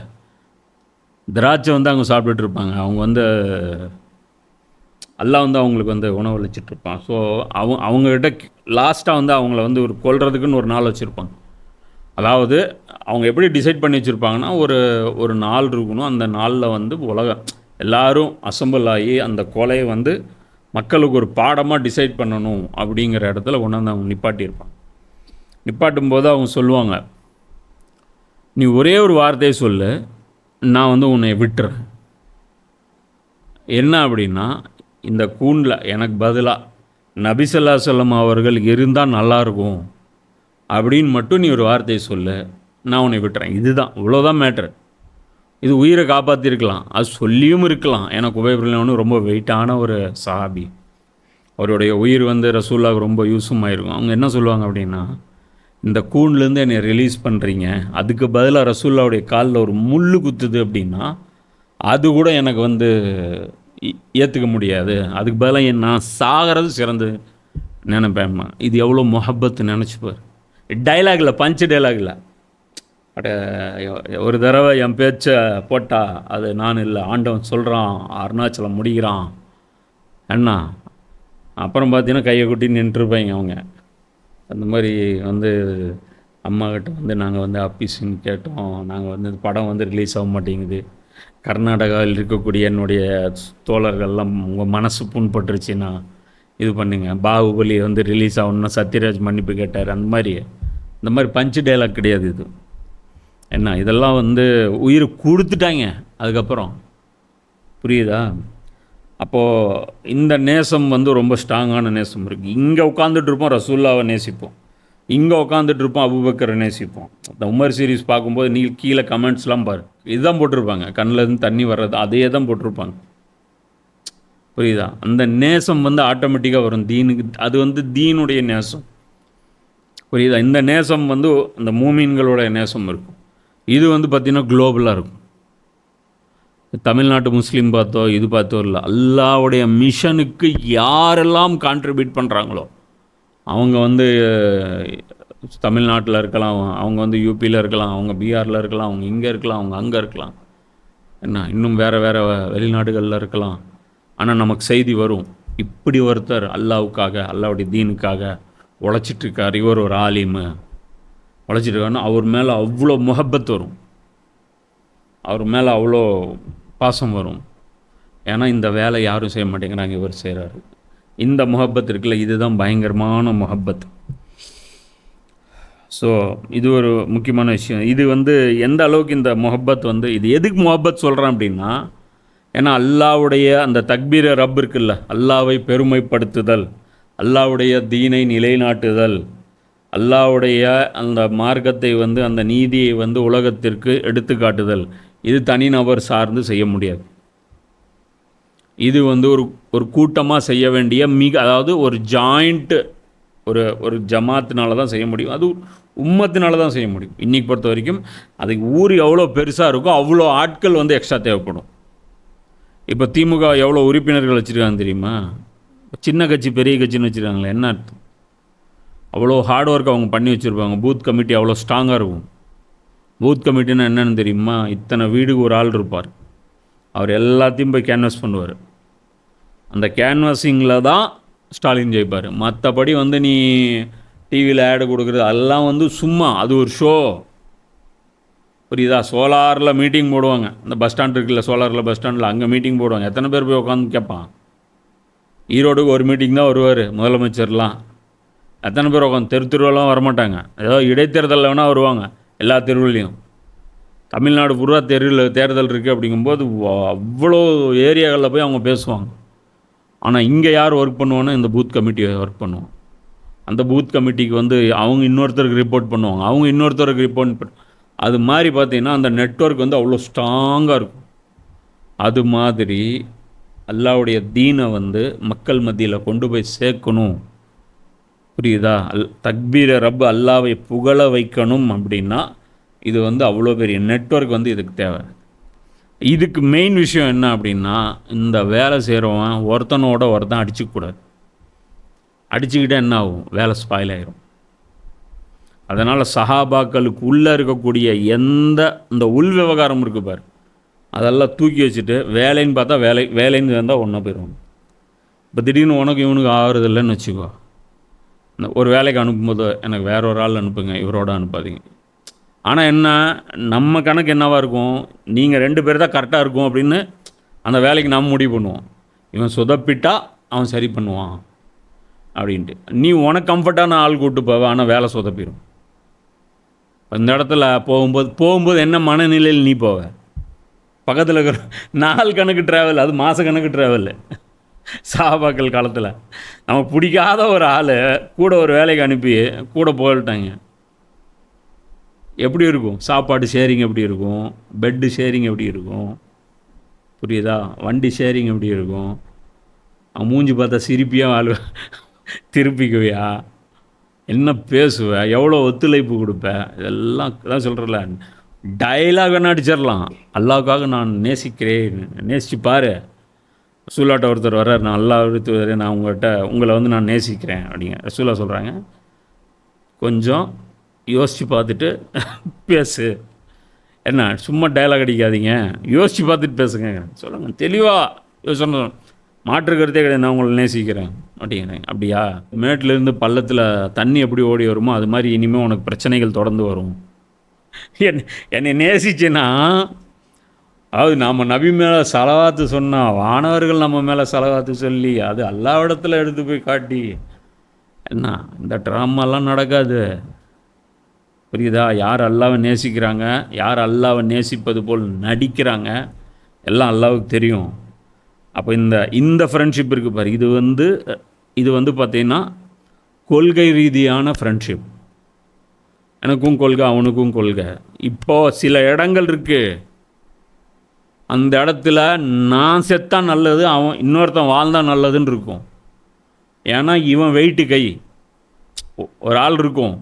வந்து அவங்க சாப்பிட்டுட்ருப்பாங்க. அவங்க வந்து அல்லாஹ் வந்து அவங்களுக்கு வந்து உணவளிச்சிட்ருப்பான். ஸோ அவங்கக்கிட்ட லாஸ்ட்டாக வந்து அவங்கள வந்து ஒரு கொல்றதுக்குன்னு ஒரு நாள் வச்சுருப்பாங்க. அதாவது அவங்க எப்படி டிசைட் பண்ணி வச்சுருப்பாங்கன்னா, ஒரு நாள் இருக்கணும். அந்த நாளில் வந்து எல்லோரும் அசம்பிள் ஆகி அந்த கொலையை வந்து மக்களுக்கு ஒரு பாடமாக டிசைட் பண்ணணும் அப்படிங்கிற இடத்துல கொண்டாந்து அவங்க நிப்பாட்டியிருப்பாங்க. நிப்பாட்டும் போது அவங்க சொல்லுவாங்க, நீ ஒரே ஒரு வார்த்தையை சொல்லு, நான் வந்து உன்னை விட்டுறேன். என்ன அப்படின்னா, இந்த கூண்டில் எனக்கு பதிலாக நபி ஸல்லல்லாஹு அலைஹி வஸல்லம் அவர்கள் இருந்தால் நல்லாயிருக்கும் அப்படின்னு மட்டும் நீ ஒரு வார்த்தையை சொல்லு, நான் உன்னை விட்டுறேன். இதுதான், இவ்வளோதான் மேட்ரு. இது உயிரை காப்பாற்றிருக்கலாம், அது சொல்லியும் இருக்கலாம். ஏன்னா குபைப் ரலியல்லாஹு ரொம்ப வெயிட்டான ஒரு சஹாபி, அவருடைய உயிர் வந்து ரசூலுல்லாஹ்வுக்கு ரொம்ப யூஸும் ஆயிருக்கும். அவங்க என்ன சொல்லுவாங்க அப்படின்னா, இந்த கூண்லேருந்து என்னை ரிலீஸ் பண்ணுறீங்க, அதுக்கு பதிலாக ரசூலுல்லாஹ்வுடைய காலில் ஒரு முள் குத்துது அப்படின்னா அது கூட எனக்கு வந்து ஏற்றுக்க முடியாது, அதுக்கு பதிலாக நான் சாகிறது சிறந்து நினைப்பேம்மா. இது எவ்வளோ முஹப்பத்து நினச்சிப்பார். டைலாகில் பஞ்சு டைலாகில் அட ஒரு தடவை என் பேச்சை போட்டால் அது நான் இல்லை, ஆண்டவன் சொல்கிறான், அருணாச்சலம் முடிகிறான் அண்ணா. அப்புறம் பார்த்தீங்கன்னா கையை கொட்டி நின்றுருப்பாங்க அவங்க. அந்த மாதிரி வந்து அம்மாக்கிட்ட வந்து நாங்கள் வந்து அப்பீஸ்ன்னு கேட்டோம், நாங்கள் வந்து படம் வந்து ரிலீஸ் ஆக மாட்டேங்குது, கர்நாடகாவில் இருக்கக்கூடிய என்னுடைய தோழர்கள்லாம் உங்கள் மனசு புண்பட்டுருச்சுன்னா இது பண்ணுங்க, பாகுபலி வந்து ரிலீஸ் ஆகணுன்னா சத்யராஜ் மன்னிப்பு கேட்டார். அந்த மாதிரி பஞ்சு டைலாக் கிடையாது இது. என்ன இதெல்லாம் வந்து உயிர் கொடுத்துட்டாங்க அதுக்கப்புறம், புரியுதா? அப்போது இந்த நேசம் வந்து ரொம்ப ஸ்ட்ராங்கான நேசம் இருக்குது. இங்கே உட்காந்துட்டு இருப்போம் ரசூல்லாவை நேசிப்போம், இங்கே உட்காந்துட்டு இருப்போம் அபூபக்கரை நேசிப்போம். இந்த உமர் சீரிஸ் பார்க்கும்போது நீ கீழே கமெண்ட்ஸ்லாம் பாரு, இதுதான் போட்டிருப்பாங்க, கண்ணிலேருந்து தண்ணி வர்றது அதே தான் போட்டிருப்பாங்க, புரியுதா? அந்த நேசம் வந்து ஆட்டோமேட்டிக்காக வரும் தீனுக்கு, அது வந்து தீனுடைய நேசம், புரியுதா? இந்த நேசம் வந்து அந்த மூமீன்களோட நேசம் இருக்கும். இது வந்து பார்த்திங்கன்னா குளோபலாக இருக்கும். தமிழ்நாட்டு முஸ்லீம் பார்த்தோ இது பார்த்தோ இல்லை, அல்லாவுடைய மிஷனுக்கு யாரெல்லாம் கான்ட்ரிபியூட் பண்ணுறாங்களோ அவங்க வந்து தமிழ்நாட்டில் இருக்கலாம், அவங்க வந்து யூபியில் இருக்கலாம், அவங்க பீகாரில் இருக்கலாம், அவங்க இங்கே இருக்கலாம், அவங்க அங்கே இருக்கலாம், என்ன இன்னும் வேறு வெளிநாடுகளில் இருக்கலாம். ஆனால் நமக்கு செய்தி வரும், இப்படி ஒருத்தர் அல்லாவுக்காக அல்லாவுடைய தீனுக்காக உழைச்சிட்ருக்கார், இவர் ஒரு ஆலிமு உழைச்சிட்ருக்காருன்னா அவர் மேலே அவ்வளோ முஹப்பத் வரும், அவர் மேலே அவ்வளோ பாசம் வரும். ஏன்னா இந்த வேலை யாரும் செய்ய மாட்டேங்கிறாங்க, இவர் செய்கிறாரு. இந்த முஹப்பத் இருக்குல்ல, இதுதான் பயங்கரமான முஹப்பத். ஸோ இது ஒரு முக்கியமான விஷயம். இது வந்து எந்த அளவுக்கு இந்த முஹப்பத் வந்து, இது எதுக்கு முஹப்பத் சொல்கிறேன் அப்படின்னா, ஏன்னா அல்லாவுடைய அந்த தக்பீர ரப் இருக்குல்ல, அல்லாவை பெருமைப்படுத்துதல், அல்லாவுடைய தீனை நிலைநாட்டுதல், அல்லாவுடைய அந்த மார்க்கத்தை வந்து அந்த நீதியை வந்து உலகத்திற்கு எடுத்துக்காட்டுதல், இது தனிநபர் சார்ந்து செய்ய முடியாது. இது வந்து ஒரு கூட்டமாக செய்ய வேண்டிய அதாவது ஒரு ஜாயிண்ட்டு ஒரு ஜமாத்தினால தான் செய்ய முடியும், அது உம்மத்தினால தான் செய்ய முடியும். இன்றைக்கி பொறுத்த வரைக்கும் அதுக்கு ஊர் எவ்வளோ பெருசாக இருக்கோ அவ்வளோ ஆட்கள் வந்து எக்ஸ்ட்ரா தேவைப்படும். இப்போ திமுக எவ்வளோ உறுப்பினர்கள் வச்சுருக்காங்க தெரியுமா? சின்ன கட்சி பெரிய கட்சின்னு வச்சுருக்காங்களே, என்ன அர்த்தம்? அவ்வளோ ஹார்ட் ஒர்க் அவங்க பண்ணி வச்சுருப்பாங்க. பூத் கமிட்டி அவ்வளோ ஸ்ட்ராங்காக இருக்கும். பூத் கமிட்டின்னா என்னென்னு தெரியுமா? இத்தனை வீடுக்கு ஒரு ஆள் இருப்பார், அவர் எல்லாத்தையும் போய் கேன்வாஸ் பண்ணுவார். அந்த கேன்வாஸிங்கில் தான் ஸ்டாலின் ஜெயிப்பார். மற்றபடி வந்து நீ டிவியில் ஆடு கொடுக்குறது அதெல்லாம் வந்து சும்மா, அது ஒரு ஷோ, புரியுதா? சோலாரில் மீட்டிங் போடுவாங்க, இந்த பஸ் ஸ்டாண்ட் இருக்குல்ல, சோலாரில் பஸ் ஸ்டாண்டில் அங்கே மீட்டிங் போடுவாங்க. எத்தனை பேர் போய் உட்காந்து கேட்பான்? ஈரோடுக்கு ஒரு மீட்டிங் தான் வருவார் முதலமைச்சர்லாம். எத்தனை பேர் உட்காந்து தெருவெல்லாம் வரமாட்டாங்க, ஏதோ இடைத்தேர்தலில் வேணால் வருவாங்க. எல்லா தெருவுலையும் தமிழ்நாடு பூரா தேர்தல் இருக்குது அப்படிங்கும்போது அவ்வளோ ஏரியாக்களில் போய் அவங்க பேசுவாங்க. ஆனால் இங்கே யார் ஒர்க் பண்ணுவாங்கன்னா இந்த பூத் கமிட்டி ஒர்க் பண்ணுவோம். அந்த பூத் கமிட்டிக்கு வந்து அவங்க இன்னொருத்தருக்கு ரிப்போர்ட் பண்ணுவாங்க, அவங்க இன்னொருத்தருக்கு ரிப்போர்ட் அது மாதிரி பார்த்திங்கன்னா அந்த நெட்வொர்க் வந்து அவ்வளோ ஸ்ட்ராங்காக இருக்கும். அது மாதிரி அல்லாவுடைய தீனை வந்து மக்கள் மத்தியில் கொண்டு போய் சேர்க்கணும், புரியுதா? தக்பீர ரப் அல்லாவை புகழ வைக்கணும் அப்படின்னா இது வந்து அவ்வளோ பெரிய நெட்வொர்க் வந்து இதுக்கு தேவை. இதுக்கு மெயின் விஷயம் என்ன அப்படின்னா, இந்த வேலை செய்கிறவன் ஒருத்தனோட ஒருத்தன் அடிச்சுக்கூடாது. அடிச்சுக்கிட்டே என்ன ஆகும்? வேலை ஸ்பாயில் ஆகிரும். அதனால் சஹாபாக்களுக்கு உள்ளே இருக்கக்கூடிய இந்த உள் விவகாரம் இருக்குது பாரு, அதெல்லாம் தூக்கி வச்சுட்டு வேலைன்னு பார்த்தா வேலைன்னு இருந்தால் ஒன்றா போயிடுவாங்க. இப்போ திடீர்னு உனக்கு இவனுக்கு ஆகிறது இல்லைன்னு வச்சுக்கோ, ஒரு வேலைக்கு அனுப்பும்போது எனக்கு வேற ஒரு ஆள் அனுப்புங்க, இவரோட அனுப்பாதீங்க. ஆனால் என்ன, நம்ம கணக்கு என்னவாக இருக்கும், நீங்கள் 2 பேர் தான் கரெக்டாக இருக்கும் அப்படின்னு அந்த வேலைக்கு நாம் முடிவு பண்ணுவோம். இவன் சொதப்பிட்டா அவன் சரி பண்ணுவான் அப்படின்ட்டு. நீ உனக்கு கம்ஃபர்ட்டான ஆள் கூப்பிட்டு போவ, ஆனால் வேலை சொதப்பிடும். அந்த இடத்துல போகும்போது என்ன மனநிலையில் நீ போவ? பக்கத்தில் இருக்கிற நாள் கணக்கு ட்ராவல், அது மாத கணக்கு ட்ராவல். சஹாபாக்கள் காலத்தில் நமக்கு பிடிக்காத ஒரு ஆள் கூட ஒரு வேலைக்கு அனுப்பி கூட போயிட்டாங்க. எப்படி இருக்கும்? சாப்பாடு ஷேரிங் எப்படி இருக்கும்? பெட்டு ஷேரிங் எப்படி இருக்கும்? புரியுதா? வண்டி ஷேரிங் எப்படி இருக்கும்? அவன் மூஞ்சி பார்த்தா சிரிப்பியாக வாழ்வ, திருப்பிக்குவியா? என்ன பேசுவ? எவ்வளோ ஒத்துழைப்பு கொடுப்ப? இதெல்லாம் தான் சொல்கிறல. டைலாக் வேணா அடிச்சிடலாம். அல்லாவுக்காக நான் நேசிக்கிறேன், நேசிச்சு பாரு. ரசூலாட்ட ஒருத்தர் வர்றார், நான் அல்லா ஒருத்தர், நான் உங்களை வந்து நான் நேசிக்கிறேன் அப்படிங்க ரசூலா சொல்கிறாங்க. கொஞ்சம் யோசித்து பார்த்துட்டு பேசு. என்ன சும்மா டைலாக் அடிக்காதீங்க, யோசித்து பார்த்துட்டு பேசுங்க சொல்லுங்கள். தெளிவாக சொன்ன மாற்று கருத்தே கிடையாது, நான் உங்களை நேசிக்கிறேன் அப்படிங்கிறேன். அப்படியா? மேட்டிலேருந்து பள்ளத்தில் தண்ணி எப்படி ஓடி வருமோ அது மாதிரி இனிமேல் உனக்கு பிரச்சனைகள் தொடர்ந்து வரும். என்னை நேசிச்சேன்னா, அதாவது நம்ம நபி மேலே சலவாத்து சொன்னால் வானவர்கள் நம்ம மேலே சலவாத்து சொல்லி அது அல்லாஹ்விடத்தில் எடுத்து போய் காட்டி என்ன இந்த ட்ராமாலாம் நடக்காது. புரியுதா? யார் அல்லாவை நேசிக்கிறாங்க, யார் அல்லாவை நேசிப்பது போல் நடிக்கிறாங்க, எல்லாம் அல்லாவுக்கு தெரியும். அப்போ இந்த ஃப்ரெண்ட்ஷிப் இருக்குது பாரு, இது வந்து பார்த்திங்கன்னா கொள்கை ரீதியான ஃப்ரெண்ட்ஷிப். எனக்கும் கொள்கை, அவனுக்கும் கொள்கை. இப்போது சில இடங்கள் இருக்குது, அந்த இடத்துல நான் செத்தா நல்லது, அவன் இன்னொருத்தன் வாழ்ந்தான் நல்லதுன்னு இருக்கும். ஏன்னா இவன் வெயிட்டு கை ஒரு ஆள் இருக்கும்,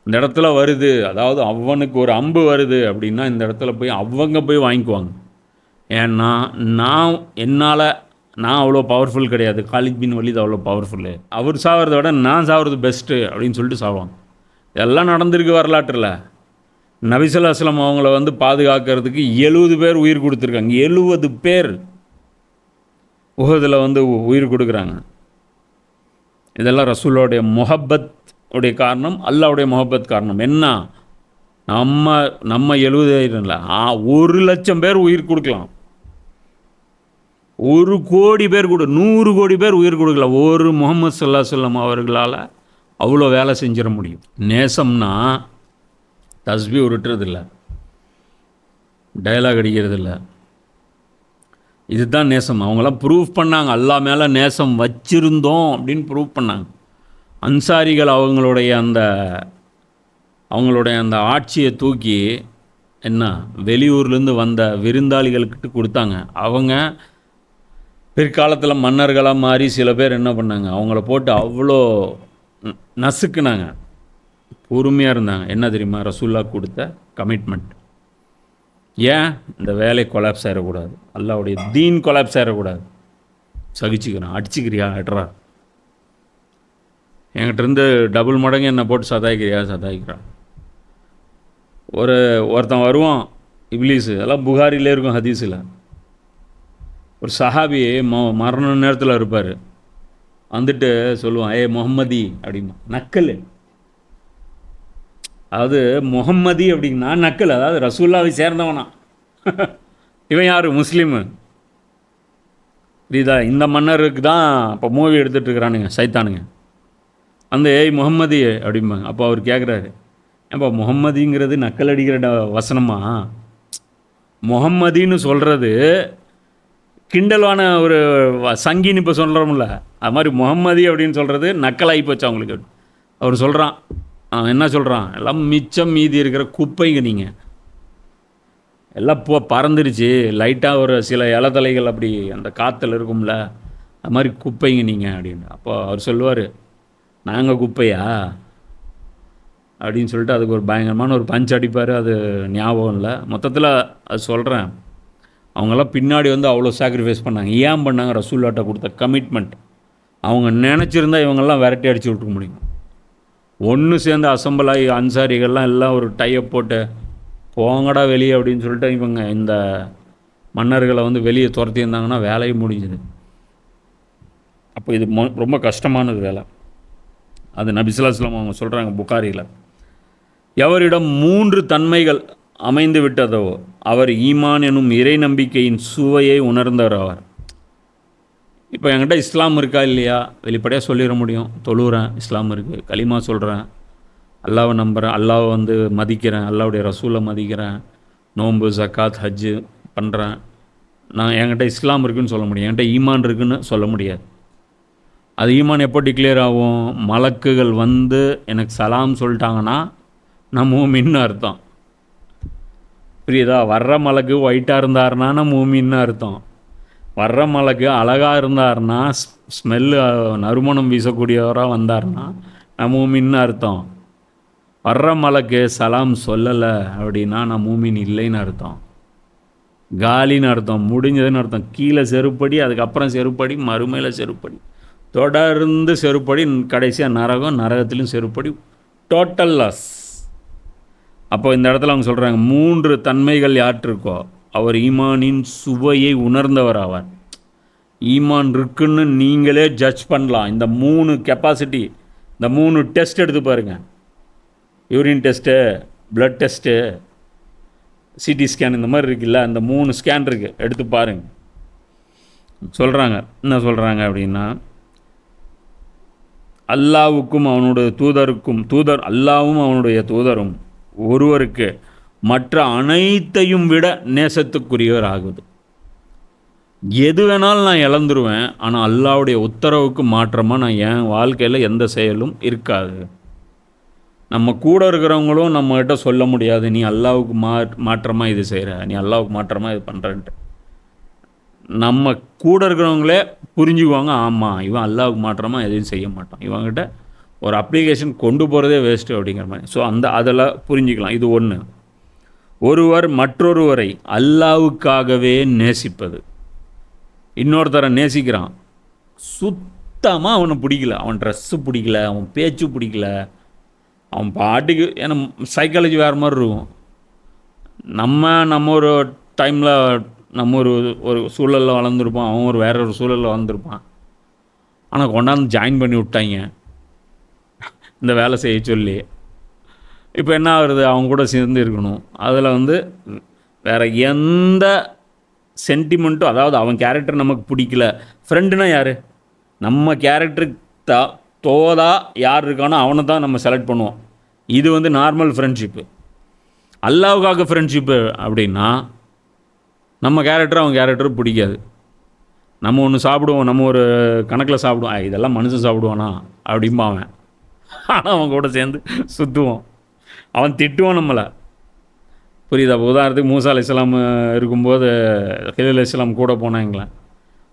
இந்த இடத்துல வருது, அதாவது அவனுக்கு ஒரு அம்பு வருது அப்படின்னா இந்த இடத்துல போய் அவங்க போய் வாங்கிக்குவாங்க. ஏன்னா நான் அவ்வளோ பவர்ஃபுல் கிடையாது, காலித் பின் வலீத் அவ்வளோ ஃபுல்லு, அவர் சாகிறத விட நான் சாகிறது பெஸ்ட்டு அப்படின்னு சொல்லிட்டு சாவாங்க. இதெல்லாம் நடந்திருக்கு வரலாற்றில். நபி ஸல்லல்லாஹு அலைஹி வஸல்லம் அவங்கள வந்து பாதுகாக்கிறதுக்கு 70 பேர் உயிர் கொடுத்துருக்காங்க. 70 பேர் உஹதில் வந்து உயிர் கொடுக்குறாங்க. இதெல்லாம் ரசூலோடைய முஹப்பத் உடைய காரணம், அல்லாஹ்வுடைய முஹப்பத் காரணம். என்ன நம்ம 70 இல்லை, 1,00,000 பேர் உயிர் கொடுக்கலாம். 1 கோடி பேர் கூட 100 கோடி பேர் உயிர் கொடுக்கலாம். ஒரு முஹம்மது ஸல்லல்லாஹு அலைஹி வஸல்லம் அவர்களால் அவ்வளோ வேலை செஞ்சிட முடியும். நேசம்னா தஸ்பீ உருட்டுறதில்ல, டைலாக் அடிக்கிறதில்ல, இதுதான் நேசம். அவங்களாம் ப்ரூவ் பண்ணாங்க, அல்லா மேலே நேசம் வச்சிருந்தோம் அப்படின்னு ப்ரூவ் பண்ணாங்க. அன்சாரிகள் அவங்களுடைய அந்த ஆட்சியை தூக்கி என்ன வெளியூர்லேருந்து வந்த விருந்தாளிகளுக்கிட்ட கொடுத்தாங்க. அவங்க பிற்காலத்தில் மன்னர்களாக மாறி சில பேர் என்ன பண்ணாங்க, அவங்கள போட்டு அவ்வளோ நசுக்குனாங்க. பொறுமையாக இருந்தாங்க. என்ன தெரியுமா? ரசூல்லா கொடுத்த கமிட்மெண்ட். ஏன் இந்த வேலை கொலாப்ஸ் ஆகிடக்கூடாது, அல்லாஹ்வுடைய தீன் கொலாப்ஸ் ஆகிடக்கூடாது, சகிச்சுக்கிறான். அடிச்சுக்கிறியா எட்ரா, என்கிட்டருந்து டபுள் மடங்கு என்னை போட்டு சதாய்க்கிறான். ஒருத்தன் வருவான், இப்லீஸு, அதெல்லாம் புகாரிலே இருக்கும் ஹதீஸில். ஒரு சஹாபி மரண நேரத்தில் இருப்பார், வந்துட்டு சொல்லுவான், முஹம்மதி அப்படிமா. நக்கல். அதாவது முஹம்மதி அப்படின்னா நக்கல், அதாவது ரசூல்லாவை சேர்ந்தவனா. இவன் யார்? முஸ்லீமு. புரியுதா? இந்த மன்னருக்கு தான் இப்போ மூவி எடுத்துகிட்டு இருக்கிறானுங்க சைத்தானுங்க. அந்த முஹம்மதி அப்படிம்பாங்க. அப்போ அவர் கேட்குறாரு, ஏன்பா முஹம்மதிங்கிறது நக்கல் அடிக்கிற வசனமா? முஹம்மதின்னு சொல்கிறது கிண்டலான ஒரு சங்கின்னு இப்போ சொல்கிறோம்ல, அது மாதிரி முஹம்மதி அப்படின்னு சொல்கிறது நக்கலாகி போச்சு அவங்களுக்கு. அவர் சொல்கிறான், என்ன சொல்கிறான், எல்லாம் மிச்சம் மீதி இருக்கிற குப்பைங்க, நீங்கள் எல்லாம் பறந்துருச்சு, லைட்டாக ஒரு சில இலத்தலைகள் அப்படி அந்த காற்றுல இருக்கும்ல, அது மாதிரி குப்பைங்க நீங்கள் அப்படின்னு. அப்போ அவர் சொல்லுவார், நாங்கள் குப்பையா அப்படின்னு சொல்லிட்டு அதுக்கு ஒரு பயங்கரமான ஒரு பஞ்ச் அடிப்பார். அது ஞாபகம் இல்லை. மொத்தத்தில் அது சொல்கிறேன், அவங்கெல்லாம் பின்னாடி வந்து அவ்வளோ சாக்ரிஃபைஸ் பண்ணாங்க. ஏன் பண்ணாங்க? ரசூல்லாட்ட கொடுத்த கமிட்மெண்ட். அவங்க நினச்சிருந்தா இவங்கெல்லாம் விரட்டி அடித்து விட்டுருக்க முடியும். ஒன்று சேர்ந்து அசம்பிள் ஆகி அன்சாரிகள்லாம் எல்லாம் ஒரு டைப் போட்டு போங்கடா வெளியே அப்படின்னு சொல்லிட்டு இவங்க இந்த மன்னர்களை வந்து வெளியே துரத்தியிருந்தாங்கன்னா வேலையும் முடிஞ்சுது. அப்போ இது ரொம்ப கஷ்டமானது வேலை. அது நபி ஸல்லல்லாஹு அலைஹி வஸல்லம் அவங்க சொல்கிறாங்க புகாரியில், எவரிடம் 3 தன்மைகள் அமைந்து விட்டதோ அவர் ஈமான் எனும் இறை நம்பிக்கையின் சுவையை உணர்ந்தவர் ஆவார். இப்போ என்கிட்ட இஸ்லாம் இருக்கா இல்லையா வெளிப்படையாக சொல்லிட முடியும். தொழுகிறேன், இஸ்லாம் இருக்குது, களிமா சொல்கிறேன், அல்லாவை நம்புகிறேன், அல்லாவை வந்து மதிக்கிறேன், அல்லாவுடைய ரசூலை மதிக்கிறேன், நோன்பு ஜக்காத் ஹஜ்ஜு பண்ணுறேன். நான் என்கிட்ட இஸ்லாம் இருக்குதுன்னு சொல்ல முடியும், என்கிட்ட ஈமான் இருக்குதுன்னு சொல்ல முடியாது. அது ஈமான் எப்போ டிக்ளேர் ஆகும்? மலக்குகள் வந்து எனக்கு சலாம் சொல்லிட்டாங்கன்னா நான் மூமின்னு அர்த்தம். புரியுதா? வர்ற மலக்கு ஒயிட்டாக இருந்தாருன்னா நான் மூமின்னு அர்த்தம். வர்ற மலக்கு அழகாக இருந்தாருன்னா, ஸ்மெல்லு நறுமணம் வீசக்கூடியவராக வந்தார்னா நான் மூமின்னு அர்த்தம். வர்ற மலக்கு சலாம் சொல்லலை அப்படின்னா நான் மூமின் இல்லைன்னு அர்த்தம். காலின்னு அர்த்தம், முடிஞ்சதுன்னு அர்த்தம். கீழே செருப்படி, அதுக்கப்புறம் செருப்படி, மறுமையில் செருப்படி, தொடர்ந்து செருப்படி, கடைசியாக நரகம், நரகத்திலும் செருப்படி, டோட்டல் லாஸ். அப்போ இந்த இடத்துல அவங்க சொல்கிறாங்க 3 தன்மைகள் யாற்றிருக்கோ அவர் ஈமானின் சுவையை உணர்ந்தவர் ஆவார். ஈமான் இருக்குன்னு நீங்களே ஜட்ஜ் பண்ணலாம். இந்த 3 கெப்பாசிட்டி, இந்த 3 டெஸ்ட் எடுத்து பாருங்கள். Urine test, blood test, CT scan, இந்த மாதிரி இருக்குல்ல, இந்த 3 ஸ்கேன் இருக்குது, எடுத்து பாருங்கள். சொல்கிறாங்க, என்ன சொல்கிறாங்க அப்படின்னா, அல்லாவுக்கும் அவனுடைய தூதருக்கும், அல்லாவும் அவனுடைய தூதரும் ஒருவருக்கு மற்ற அனைத்தையும் விட நேசத்துக்குரியவர் ஆகுது. எது வேணாலும் நான் இழந்துருவேன், ஆனால் அல்லாவுடைய உத்தரவுக்கு மாற்றமாக நான் என் வாழ்க்கையில் எந்த செயலும் இருக்காது. நம்ம கூட இருக்கிறவங்களும் நம்மகிட்ட சொல்ல முடியாது, நீ அல்லாவுக்கு மாற்றமாக இது செய்கிற, நீ அல்லாவுக்கு மாற்றமாக இது பண்ணுறன்ட்டு. நம்ம கூட இருக்கிறவங்களே புரிஞ்சுக்குவாங்க, ஆமாம் இவன் அல்லாவுக்கு மாற்றமாக எதையும் செய்ய மாட்டான், இவங்ககிட்ட ஒரு அப்ளிகேஷன் கொண்டு போகிறதே வேஸ்ட்டு அப்படிங்கிற மாதிரி. ஸோ அதில் புரிஞ்சுக்கலாம். இது ஒன்று. ஒருவர் மற்றொருவரை அல்லாவுக்காகவே நேசிப்பது. இன்னொருத்தரை நேசிக்கிறான், சுத்தமாக அவனை பிடிக்கல, அவன் ட்ரெஸ்ஸு பிடிக்கல, அவன் பேச்சு பிடிக்கல, அவன் பாட்டுக்கு, ஏன்னா சைக்காலஜி வேறு மாதிரி இருக்கும். நம்ம ஒரு டைமில் நம்ம ஒரு சூழலில் வளர்ந்துருப்போம், அவன் வேற ஒரு சூழலில் வளர்ந்துருப்பான். ஆனால் கொண்டாந்து ஜாயின் பண்ணி விட்டாங்க இந்த வேலை செய்ய சொல்லி. இப்போ என்ன ஆகுறது? அவங்க கூட சேர்ந்து இருக்கணும். அதில் வந்து வேறு எந்த சென்டிமெண்ட்டும், அதாவது அவன் கேரக்டர் நமக்கு பிடிக்கல. ஃப்ரெண்டுனா யார்? நம்ம கேரக்டருக்கு தோதா யார் இருக்கானோ அவனை தான் நம்ம செலக்ட் பண்ணுவோம். இது வந்து நார்மல் ஃப்ரெண்ட்ஷிப்பு. அல்லாவுக்காக ஃப்ரெண்ட்ஷிப்பு அப்படின்னா நம்ம கேரக்டர் அவன் கேரக்டர் பிடிக்காது. நம்ம ஒன்று சாப்பிடுவோம், நம்ம ஒரு கணக்கில் சாப்பிடுவோம், இதெல்லாம் மனுஷன் சாப்பிடுவானா அப்படிம்பா அவன். ஆனால் அவன் கூட சேர்ந்து சுற்றுவோம், அவன் திட்டுவான் நம்மளை. புரியுதா? உதாரணத்துக்கு மூசா அலைஹிஸ்ஸலாம் இருக்கும்போது ஹிதர் அலைஹிஸ்ஸலாம் கூட போனாங்களே,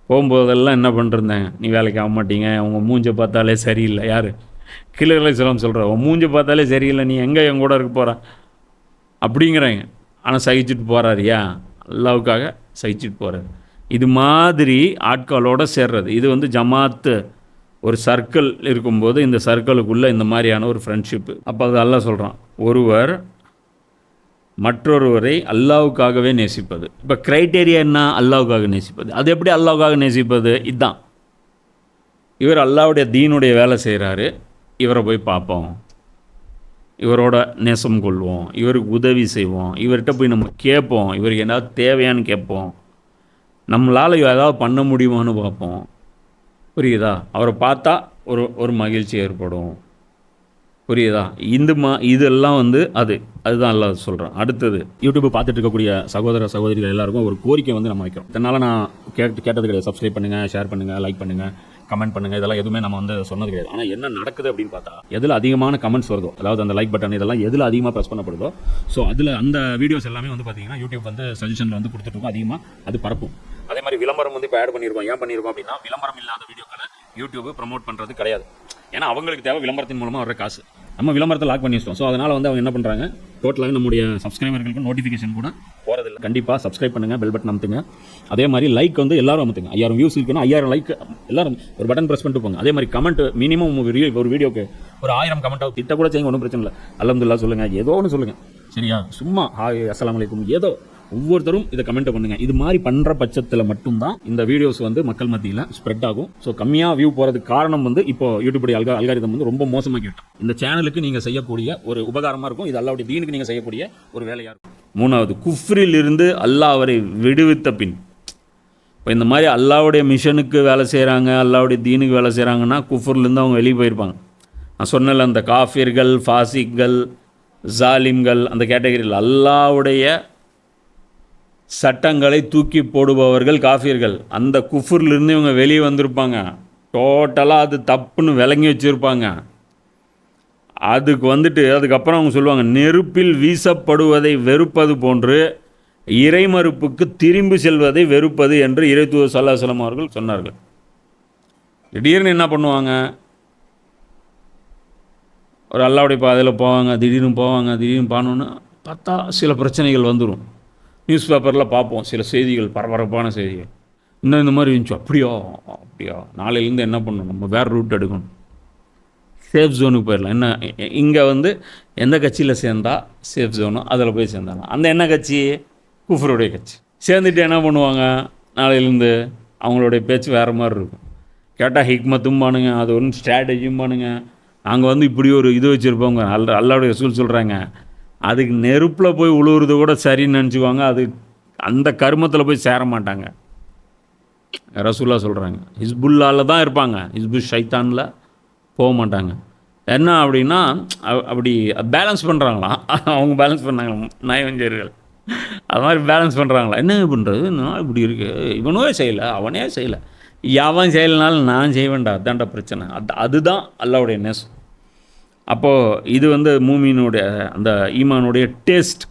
போகும்போதெல்லாம் என்ன பண்ணிருந்தாங்க, நீ வேலைக்கு ஆக மாட்டீங்க, அவங்க மூஞ்சை பார்த்தாலே சரியில்லை. யார்? ஹிதர் அலைஹிஸ்ஸலாம் சொல்கிற, உன் மூஞ்சை பார்த்தாலே சரியில்லை, நீ எங்கே என் கூட இருக்க போகிற அப்படிங்கிறாங்க. ஆனால் சகிச்சுட்டு போகிறாரியா? அல்லாவுக்காக சகிச்சுட்டு போகிறார். இது மாதிரி ஆட்களோடு சேர்றது, இது வந்து ஜமாத்து. ஒரு சர்க்கிள் இருக்கும்போது இந்த சர்க்கிளுக்குள்ளே இந்த மாதிரியான ஒரு ஃப்ரெண்ட்ஷிப்பு. அப்போ அது அல்லாஹ் சொல்கிறான், ஒருவர் மற்றொருவரை அல்லாவுக்காகவே நேசிப்பது. இப்போ க்ரைட்டேரியா என்ன? அல்லாவுக்காக நேசிப்பது. அது எப்படி அல்லாவுக்காக நேசிப்பது? இதுதான், இவர் அல்லாவுடைய தீனுடைய வேலை செய்கிறாரு, இவரை போய் பார்ப்போம், இவரோட நேசம் கொள்வோம், இவருக்கு உதவி செய்வோம், இவர்கிட்ட போய் நம்ம கேட்போம், இவருக்கு ஏதாவது தேவையான்னு கேட்போம், நம்மளால் ஏதாவது பண்ண முடியுமான்னு பார்ப்போம். புரியுதா? அவரை பார்த்தா ஒரு மகிழ்ச்சி ஏற்படும். புரியுதா? இதெல்லாம் வந்து அதுதான் அல்லாஹ் சொல்கிறேன். அடுத்தது, யூடியூப் பார்த்துட்டு இருக்கக்கூடிய சகோதர சகோதரிகள் எல்லாருக்கும் ஒரு கோரிக்கை வந்து நம்ம வைக்கிறோம். இதனால் நான் கேட்டது கிடையாது. சப்ஸ்கிரைப் பண்ணுங்கள், ஷேர் பண்ணுங்கள், லைக் பண்ணுங்கள், கமெண்ட் பண்ணுங்கள், இதெல்லாம் எதுவுமே நம்ம வந்து சொன்னது கிடையாது. ஆனால் என்ன நடக்குது அப்படின்னு பார்த்தா, எதில் அதிகமான கமெண்ட்ஸ் வருதோ, அதாவது அந்த லைக் பட்டன் இதெல்லாம் எதில் அதிகமாக ப்ரெஸ் பண்ணப்படுதோ, ஸோ அதில் அந்த வீடியோஸ் எல்லாமே வந்து பார்த்தீங்கன்னா யூடியூப் வந்து சஜஷனில் வந்து கொடுத்துட்ருக்கோம், அதிகமாக அது பரப்பும். அதே மாதிரி விளம்பரம் வந்து இப்போ ஆட் பண்ணியிருக்கோம். ஏன் பண்ணியிருக்கோம் அப்படின்னா, விளம்பரம் இல்லாத வீடியோக்களை யூடியூப் ப்ரமோட் பண்ணுறது கிடையாது. ஏன்னா அவங்களுக்கு தேவை விளம்பரத்தின் மூலமாக வர காசு. நம்ம விளம்பரத்தை லாக் பண்ணி வச்சிட்டோம். ஸோ அதனால் வந்து அவங்க என்ன பண்ணுறாங்க, டோட்டலாக நம்முடைய சப்ஸ்கிரைபர்களுக்கு நோட்டிஃபிகேஷன் கூட போகிறதில்ல. கண்டிப்பாக சப்ஸ்கிரைப் பண்ணுங்கள், பெல் பட்டன் அமுத்துங்க. அதே மாதிரி லைக் வந்து எல்லாரும் அமுத்துங்க. 5000 வியூஸ் இருக்குன்னா 5000 லைக் எல்லாரும் ஒரு பட்டன் ப்ரெஸ் பண்ணிட்டு போங்க. அதே மாதிரி கமெண்ட் மினிமம் ஒரு வீடியோக்கு ஒரு 1000 கமெண்ட்டாக திட்ட கூட செய்யுங்க, ஒன்றும் பிரச்சனை இல்லை. அல்ஹம்துலில்லாஹ் சொல்லுங்கள், ஏதோ ஒன்று சொல்லுங்கள், சரியா? சும்மா ஹாய் அஸ்ஸலாமு அலைக்கும் ஏதோ ஒவ்வொருத்தரும் இதை கமெண்ட் பண்ணுங்க. இது மாதிரி பண்ணுற பட்சத்தில் மட்டும்தான் இந்த வீடியோஸ் வந்து மக்கள் மத்தியில் ஸ்ப்ரெட் ஆகும். ஸோ கம்மியாக வியூ போகிறதுக்கு காரணம் வந்து இப்போ யூடியூபுடைய அல்காரிதம் வந்து ரொம்ப மோசமாக கேட்டோம். இந்த சேனலுக்கு நீங்கள் செய்யக்கூடிய ஒரு உபகாரமாக இருக்கும், இது அல்லாஹ்வுடைய தீனுக்கு நீங்கள் செய்யக்கூடிய ஒரு வேலையாக இருக்கும். 3வது, குஃப்ரில் இருந்து அல்லாஹ் அவரை விடுவித்த பின். இப்போ இந்த மாதிரி அல்லாவுடைய மிஷனுக்கு வேலை செய்கிறாங்க, அல்லாவுடைய தீனுக்கு வேலை செய்கிறாங்கன்னா குஃபர்லேருந்து அவங்க வெளியே போயிருப்பாங்க. நான் சொன்னல அந்த காஃபிர்கள், ஃபாசிக்கள், ஜாலிம்கள், அந்த கேட்டகரியில் அல்லாவுடைய சட்டங்களை தூக்கி போடுபவர்கள் காஃபிர்கள். அந்த குஃபர்லேருந்து இவங்க வெளியே வந்திருப்பாங்க. டோட்டலாக அது தப்புன்னு விளங்கி வச்சுருப்பாங்க. அதுக்கு வந்துட்டு அதுக்கப்புறம் அவங்க சொல்லுவாங்க, நெருப்பில் வீசப்படுவதை வெறுப்பது போன்று இறைமறுப்புக்கு திரும்பி செல்வதை வெறுப்பது என்று இறைத்தூதர் ஸல்லல்லாஹு அலைஹி வஸல்லம் அவர்கள் சொன்னார்கள். திடீர்னு என்ன பண்ணுவாங்க, ஒரு அல்லாவுடைய பாதையில் போவாங்க, திடீர்னு போனோன்னு பார்த்தா சில பிரச்சனைகள் வந்துடும். நியூஸ் பேப்பரில் பார்ப்போம் சில செய்திகள், பரபரப்பான செய்திகள். இன்னும் இந்த மாதிரி இருந்துச்சு, அப்படியா நாளையிலேருந்து என்ன பண்ணணும், நம்ம வேறு ரூட் எடுக்கணும், சேஃப் ஜோனுக்கு போயிடலாம். என்ன இங்கே வந்து எந்த கட்சியில் சேர்ந்தா சேஃப் ஜோனோ அதில் போய் சேர்ந்தாலாம். அந்த என்ன கட்சி, குஃபருடைய கட்சி. சேர்ந்துட்டு என்ன பண்ணுவாங்க, நாளையிலேருந்து அவங்களுடைய பேச்சு வேறு மாதிரி இருக்கும். கேட்டால் ஹிக்மத்தும் பானுங்க, அது ஒன்றும் ஸ்ட்ராட்டஜியும் பானுங்க. நாங்கள் வந்து இப்படி ஒரு இது வச்சுருப்போங்க, அல்லாவுடைய ரசூல் சொல்கிறாங்க, அதுக்கு நெருப்பில் போய் உழுவுறது கூட சரின்னு நினச்சிக்குவாங்க, அது அந்த கருமத்தில் போய் சேர மாட்டாங்க. ரசூலா சொல்கிறாங்க, ஹிஸ்புல்லாவில் தான் இருப்பாங்க, ஹிஸ்புல் ஷைத்தானில் போக மாட்டாங்க. என்ன அப்படின்னா அப்படி பேலன்ஸ் பண்ணுறாங்களாம். அவங்க பேலன்ஸ் பண்ணாங்க, நயவஞ்சர்கள் அது மாதிரி பேலன்ஸ் பண்ணுறாங்களா. என்ன பண்ணுறது, நான் இப்படி இருக்குது, இவனே செய்யலை அவனே செய்யலை, எவன் செய்யலைனாலும் நான் செய்வேன்டா, அதான்டா பிரச்சனை. அதுதான் அல்லாவுடைய நேசம். அப்போது இது வந்து மூமினுடைய அந்த ஈமானுடைய டேஸ்ட்.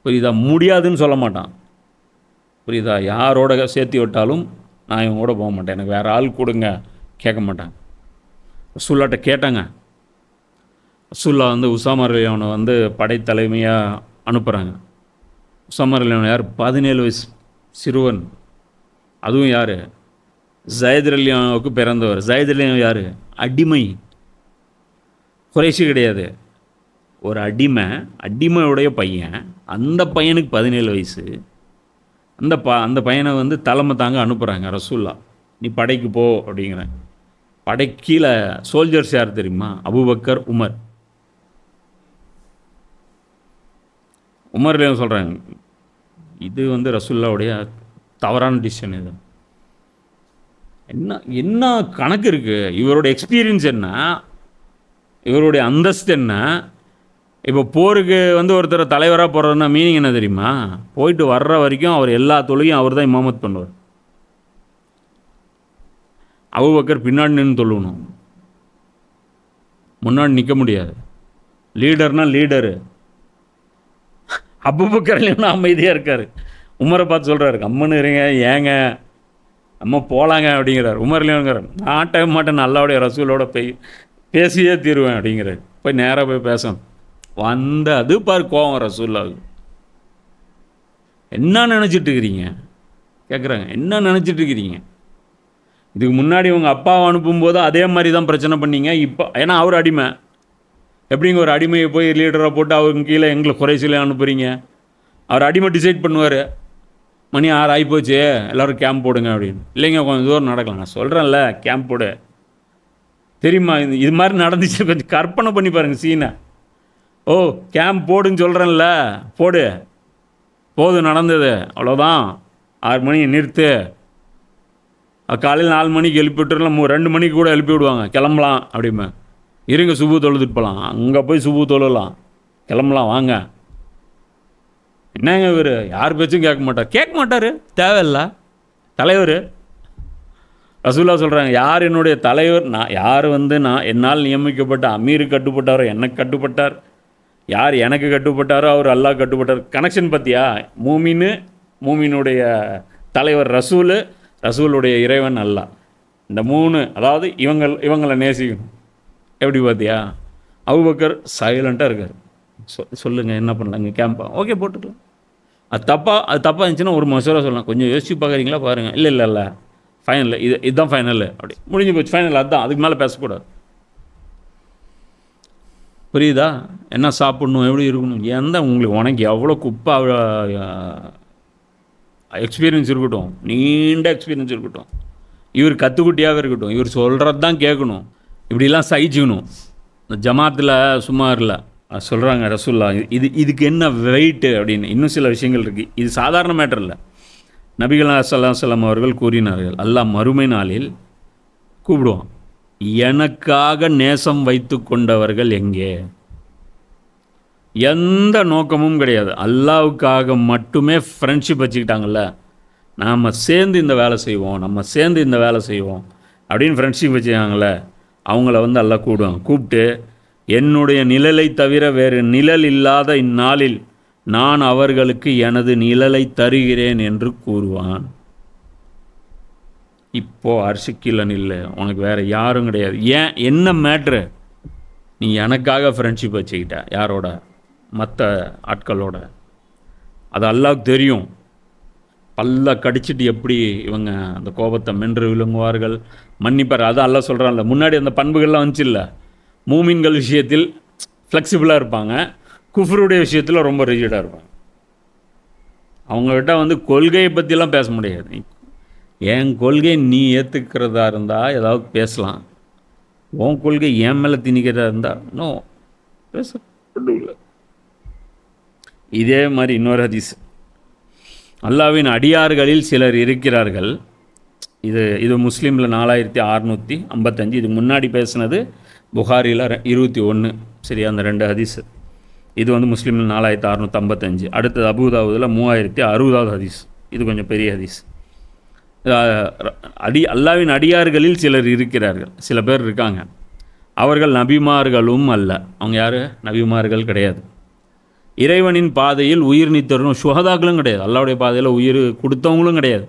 புரியுதா, முடியாதுன்னு சொல்ல மாட்டான். புரியுதா, யாரோட சேர்த்து விட்டாலும் நான் இவங்க கூட போக மாட்டேன், எனக்கு வேறு ஆள் கொடுங்க கேட்க மாட்டாங்க. ரசூல்லாட்ட கேட்டாங்க. ரசூல்லா வந்து உசாமா ரலியல்லாஹு அன்ஹு வந்து படைத்தலைமையாக அனுப்புகிறாங்க. உசாமா ரலியல்லாஹு அன்ஹு யார், 17 வயசு சிறுவன். அதுவும் யார், ஜயத் ரலியல்லாஹு அன்ஹுவுக்கு பிறந்தவர். ஜயத் ரலியல்லாஹு அன்ஹு யார், அடிமை, குறைஷி கிடையாது, ஒரு அடிமையுடைய பையன். அந்த பையனுக்கு 17 வயசு. அந்த பையனை வந்து தலைமை தாங்க அனுப்புகிறாங்க ரசூல்லா, நீ படைக்கு போ அப்படிங்கிறாங்க. படைக்கீழ சோல்ஜர்ஸ் யார் தெரியுமா, அபூபக்கர், உமர். உமர்லேயும் சொல்கிறாங்க, இது வந்து ரசூல்லாவுடைய தவறான டிசிஷன். இது என்ன கணக்கு இருக்குது, இவருடைய எக்ஸ்பீரியன்ஸ் என்ன, இவருடைய அந்தஸ்து என்ன. இப்போ போருக்கு வந்து ஒருத்தர் தலைவராக போகிறதுனா மீனிங் என்ன தெரியுமா, போயிட்டு வர்ற வரைக்கும் அவர் எல்லா தொழுகையும் அவர் தான் இமாமத் பண்ணுவார். அபூபக்கர் பின்னாடி நின்று தொழுவணும், முன்னாடி நிற்க முடியாது. லீடர்னா லீடரு. அபூபக்கர்லையும் அமைதியாக இருக்கார். உமரை பார்த்து சொல்கிறாரு, அம்மனு இருங்க, ஏங்க அம்மா போகலாங்க அப்படிங்கிறார். உமர்லையுங்கிறார், நாட்டவே மாட்டேன், அல்லாவுடைய ரசூலோட பேசியே தீருவேன் அப்படிங்கிறார். போய் நேராக போய் பேசணும். அது பாரு கோவம் ரசூலுல்லாஹ். என்ன நினச்சிட்டு இருக்கிறீங்க கேட்குறாங்க, என்ன நினச்சிட்டு இருக்கிறீங்க. இதுக்கு முன்னாடி உங்கள் அப்பாவை அனுப்பும்போது அதே மாதிரி தான் பிரச்சனை பண்ணீங்க. இப்போ ஏன்னா அவர் அடிமை, எப்படிங்க ஒரு அடிமையை போய் லீடராக போட்டு அவருக்கு கீழே எங்களை குறைசில அனுப்புகிறீங்க. அவர் அடிமை டிசைட் பண்ணுவார், மணி 6 ஆகிப்போச்சு எல்லோரும் கேம்ப் போடுங்க அப்படின்னு. இல்லைங்க கொஞ்சம் தூரம் நடக்கலாம், நான் சொல்கிறேன்ல கேம்ப் போடு. தெரியுமா, இது மாதிரி நடந்துச்சு, கொஞ்சம் கற்பனை பண்ணி பாருங்கள் சீனை. ஓ கேம்ப் போடுன்னு சொல்கிறேன்ல, போடு, போதும் நடந்தது அவ்வளோதான், 6 மணி நிறுத்து. காலையில் 4 மணிக்கு எழுப்பி விட்டுறலாம், 2 மணிக்கு கூட எழுப்பி விடுவாங்க, கிளம்பலாம் அப்படிமே. இருங்க சுபு தொழுதுட்டு போகலாம், அங்கே போய் சுபு தொழலாம், கிளம்பலாம் வாங்க. என்னங்க இவர் யார் பேச்சும் கேட்க மாட்டார், தேவையில்லை தலைவர். ரசூல்லா சொல்கிறாங்க, யார் என்னுடைய தலைவர், யார் வந்து என்னால் நியமிக்கப்பட்ட அமீருக்கு கட்டுப்பட்டாரோ எனக்கு கட்டுப்பட்டார், யார் எனக்கு கட்டுப்பட்டாரோ அவர் அல்லாஹ் கட்டுப்பட்டார். கனெக்ஷன் பார்த்தியா, மூமினுடைய தலைவர் ரசூலுடைய இறைவன் அல்லாஹ். இந்த 3, அதாவது இவங்களை நேசிக்கணும். எப்படி பார்த்தியா. அபூபக்கர் சைலண்ட்டாக இருக்கார். சொல்லுங்கள் என்ன பண்ணலாங்க, கேம்பா ஓகே போட்டுக்கலாம். அது தப்பாக இருந்துச்சுன்னா ஒரு மசூரா சொல்லலாம், கொஞ்சம் யோசிச்சு பார்க்குறீங்களா பாருங்கள். இல்லை ஃபைனல், இதுதான் ஃபைனல், அப்படி முடிஞ்சு போச்சு, ஃபைனல் அதுதான், அதுக்கு மேலே பேசக்கூடாது. புரியுதா, என்ன சாப்பிட்ணும், எப்படி இருக்கணும், உனக்கு எவ்வளோ குப்பை எக்ஸ்பீரியன்ஸ் இருக்கட்டும், நீண்ட எக்ஸ்பீரியன்ஸ் இருக்கட்டும், இவர் கற்றுக்குட்டியாகவே இருக்கட்டும், இவர் சொல்கிறது தான் கேட்கணும், இப்படிலாம் சகிச்சுக்கணும். இந்த ஜமாத்தில் சும்மா இல்லை சொல்கிறாங்க ரசூல்லா, இதுக்கு என்ன வெயிட்டு அப்படின்னு. இன்னும் சில விஷயங்கள் இருக்குது, இது சாதாரண மேட்டர் இல்லை. நபிகள் ஸல்லல்லாஹு அலைஹி வஸல்லம் அவர்கள் கூறினார்கள், அல்லாஹ் மறுமை நாளில் கூப்பிடுவான், எனக்காக நேசம் வைத்து கொண்டவர்கள் எங்கே? எந்த நோக்கமும் கிடையாது, அல்லாஹ்வுக்காக மட்டுமே ஃப்ரெண்ட்ஷிப் வச்சுக்கிட்டாங்கல்ல, நாம் சேர்ந்து இந்த வேலை செய்வோம், நம்ம சேர்ந்து இந்த வேலை செய்வோம் அப்படின்னு ஃப்ரெண்ட்ஷிப் வச்சுக்காங்கள, அவங்கள வந்து அல்லாஹ் கூப்பிட்டு, என்னுடைய நிழலை தவிர வேறு நிழல் இல்லாத இந்நாளில் நான் அவர்களுக்கு எனது நிழலை தருகிறேன் என்று கூறுவான். இப்போ அரிசிக்கீழ நில்ல, உனக்கு வேறு யாரும் கிடையாது. ஏன், என்ன மேட்ரு? நீ எனக்காக ஃப்ரெண்ட்ஷிப் வச்சுக்கிட்ட, யாரோட? மற்ற ஆட்களோட. அது அல்லாஹ்வுக்கு தெரியும். பல்ல கடிச்சிட்டு எப்படி இவங்க அந்த கோபத்தை மென்று விழுங்குவார்கள், மன்னிப்பார். அது அல்லாஹ் சொல்கிறான்ல, முன்னாடி அந்த பண்புகள்லாம் வந்துச்சு இல்லை, மூமின்கள் விஷயத்தில் ஃப்ளெக்சிபிளாக இருப்பாங்க, குஃப்ருடைய விஷயத்தில் ரொம்ப ரிஜிடாக இருப்பாங்க. அவங்கக்கிட்ட வந்து கொள்கையை பற்றிலாம் பேச முடியாது. என் கொள்கை நீ ஏற்றுக்கிறதா இருந்தால் ஏதாவது பேசலாம், உன் கொள்கை என் மேலே திணிக்கிறதா இருந்தால் நோ பேச. இதே மாதிரி இன்னொரு ஹதீஸ், அல்லாஹ்வின் அடியார்களில் சிலர் இருக்கிறார்கள். இது முஸ்லீமில் 4655. இது முன்னாடி பேசுனது புகாரியில் 21. சரி, அந்த 2 ஹதீஸ். இது வந்து முஸ்லீமில் 4655. அடுத்தது அபூதாவுதில் 3060வது ஹதீஸ். இது கொஞ்சம் பெரிய ஹதீஸ். அல்லாஹ்வின் அடியார்களில் சிலர் இருக்கிறார்கள், சில பேர் இருக்காங்க. அவர்கள் நபிமார்களும் அல்ல. அவங்க யார்? நபிமார்கள் கிடையாது. இறைவனின் பாதையில் உயிர் நீத்தரும் சுஹதாக்களும் கிடையாது. அல்லாஹ்வுடைய பாதையில் உயிர் கொடுத்தவங்களும் கிடையாது.